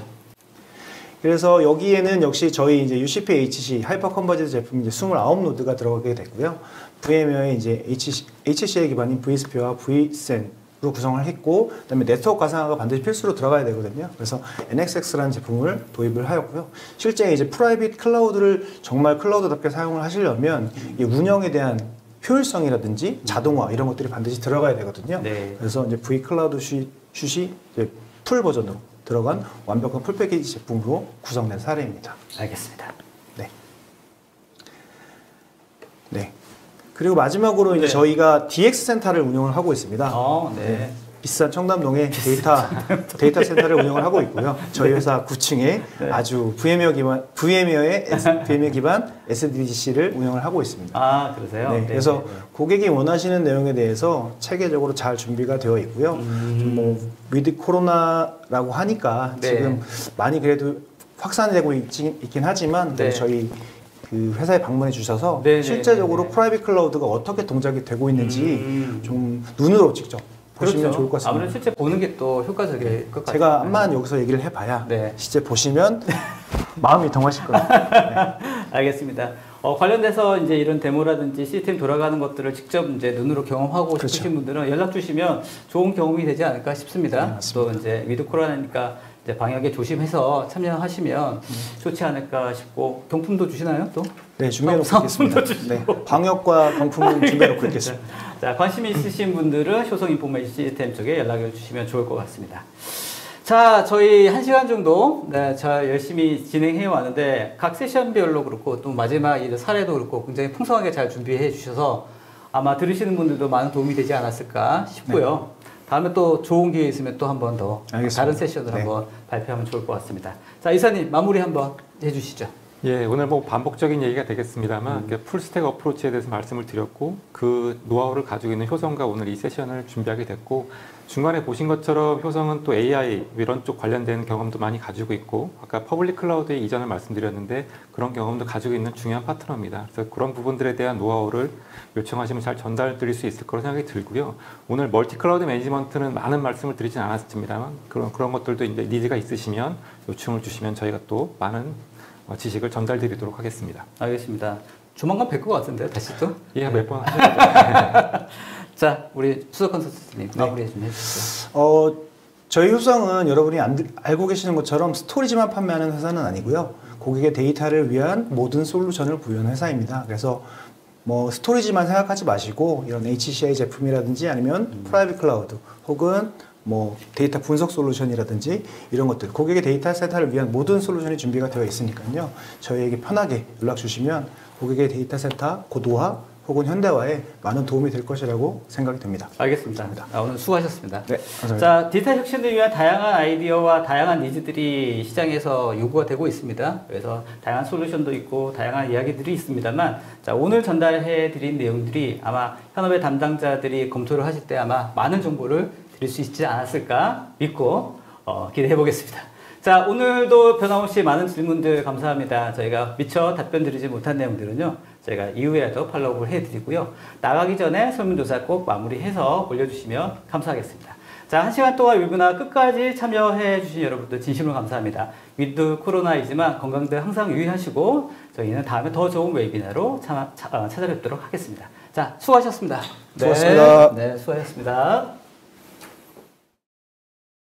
그래서 여기에는 역시 저희 이제 UCP-HC 하이퍼 컨버지드 제품 이제 29노드가 들어가게 됐고요. VM웨어의 이제 HCI 기반인 vSphere와 vSAN 구성을 했고, 그다음에 네트워크 가상화가 반드시 필수로 들어가야 되거든요. 그래서 NXX라는 제품을 도입을 하였고요. 실제 이제 프라이빗 클라우드를 정말 클라우드답게 사용을 하시려면 이 운영에 대한 효율성이라든지 자동화 이런 것들이 반드시 들어가야 되거든요. 네. 그래서 이제 V 클라우드 슛이 이제 풀 버전으로 들어간 완벽한 풀 패키지 제품으로 구성된 사례입니다. 알겠습니다. 네. 네. 그리고 마지막으로 이제 네. 저희가 DX 센터를 운영을 하고 있습니다. 네. 네. 비싼 청담동에 데이터 센터를 운영을 하고 있고요. 저희 회사 9층에 네. 아주 VM웨어의 기반 SDDC를 운영을 하고 있습니다. 아, 그러세요? 네, 그래서 고객이 원하시는 내용에 대해서 체계적으로 잘 준비가 되어 있고요. 좀 뭐 위드 코로나라고 하니까 네. 지금 많이 그래도 확산되고 있긴 하지만 네. 저희 그 회사에 방문해 주셔서 네, 실제적으로 네, 네. 프라이빗 클라우드가 어떻게 동작이 되고 있는지 좀 눈으로 직접 보시면 그렇죠. 좋을 것 같습니다. 아무래도 실제 보는 게 또 효과적일 것 같아요. 제가 암만 여기서 얘기를 해봐야 네. 실제 보시면 마음이 동하실 거예요. 네. 알겠습니다. 관련돼서 이제 이런 데모라든지 시스템 돌아가는 것들을 직접 이제 눈으로 경험하고 그렇죠. 싶으신 분들은 연락 주시면 좋은 경험이 되지 않을까 싶습니다. 네, 맞습니다. 또 이제 위드 코로나니까 이제 방역에 조심해서 참여하시면 좋지 않을까 싶고 경품도 주시나요 또? 네, 준비해놓고 상품도 있겠습니다. 주시고. 네, 방역과 경품은 준비해놓고 있겠습니다. 자, 관심이 있으신 분들은 효성 인포메이션 시스템 쪽에 연락을 주시면 좋을 것 같습니다. 자, 저희 1시간 정도 잘 열심히 진행해 왔는데 각 세션별로 그렇고 또 마지막 이 사례도 그렇고 굉장히 풍성하게 잘 준비해 주셔서 아마 들으시는 분들도 많은 도움이 되지 않았을까 싶고요. 다음에 또 좋은 기회 있으면 또 한 번 더 다른 세션을 네. 한번 발표하면 좋을 것 같습니다. 자, 이사님 마무리 한번 해주시죠. 예, 오늘 뭐 반복적인 얘기가 되겠습니다만 풀스택 어프로치에 대해서 말씀을 드렸고 그 노하우를 가지고 있는 효성과 오늘 이 세션을 준비하게 됐고 중간에 보신 것처럼 효성은 또 AI 이런 쪽 관련된 경험도 많이 가지고 있고 아까 퍼블릭 클라우드의 이전을 말씀드렸는데 그런 경험도 가지고 있는 중요한 파트너입니다. 그래서 그런 부분들에 대한 노하우를 요청하시면 잘 전달 드릴 수 있을 거라고 생각이 들고요. 오늘 멀티 클라우드 매니지먼트는 많은 말씀을 드리진 않았습니다만 그런 것들도 이제 니즈가 있으시면 요청을 주시면 저희가 또 많은 지식을 전달드리도록 하겠습니다. 알겠습니다. 조만간 뵐 것 같은데요, 다시 또? 예, 몇 번 하시죠. 자, 우리 수석 컨설턴트님 마무리 좀 해주시죠. 저희 효성은 여러분이 알고 계시는 것처럼 스토리지만 판매하는 회사는 아니고요. 고객의 데이터를 위한 모든 솔루션을 부여하는 회사입니다. 그래서 뭐 스토리지만 생각하지 마시고 이런 HCI 제품이라든지 아니면 프라이빗 클라우드 혹은 뭐 데이터 분석 솔루션이라든지 이런 것들 고객의 데이터 센터를 위한 모든 솔루션이 준비가 되어 있으니까요. 저희에게 편하게 연락 주시면 고객의 데이터 센터 고도화 혹은 현대화에 많은 도움이 될 것이라고 생각이 됩니다. 알겠습니다. 오늘 수고하셨습니다. 네, 감사합니다. 자, 디지털 혁신을 위한 다양한 아이디어와 다양한 니즈들이 시장에서 요구가 되고 있습니다. 그래서 다양한 솔루션도 있고 다양한 이야기들이 있습니다만 자, 오늘 전달해 드린 내용들이 아마 현업의 담당자들이 검토를 하실 때 아마 많은 정보를 드릴 수 있지 않았을까 믿고 기대해 보겠습니다. 자, 오늘도 변함없이 많은 질문들 감사합니다. 저희가 미처 답변 드리지 못한 내용들은요, 저희가 이후에도 팔로우를 해드리고요. 나가기 전에 설문조사 꼭 마무리해서 올려주시면 감사하겠습니다. 자, 1시간 동안 웨비나 끝까지 참여해 주신 여러분들 진심으로 감사합니다. 위드 코로나이지만 건강들 항상 유의하시고 저희는 다음에 더 좋은 웨비나로 찾아뵙도록 하겠습니다. 자, 수고하셨습니다. 수고하셨습니다. 네, 수고하셨습니다.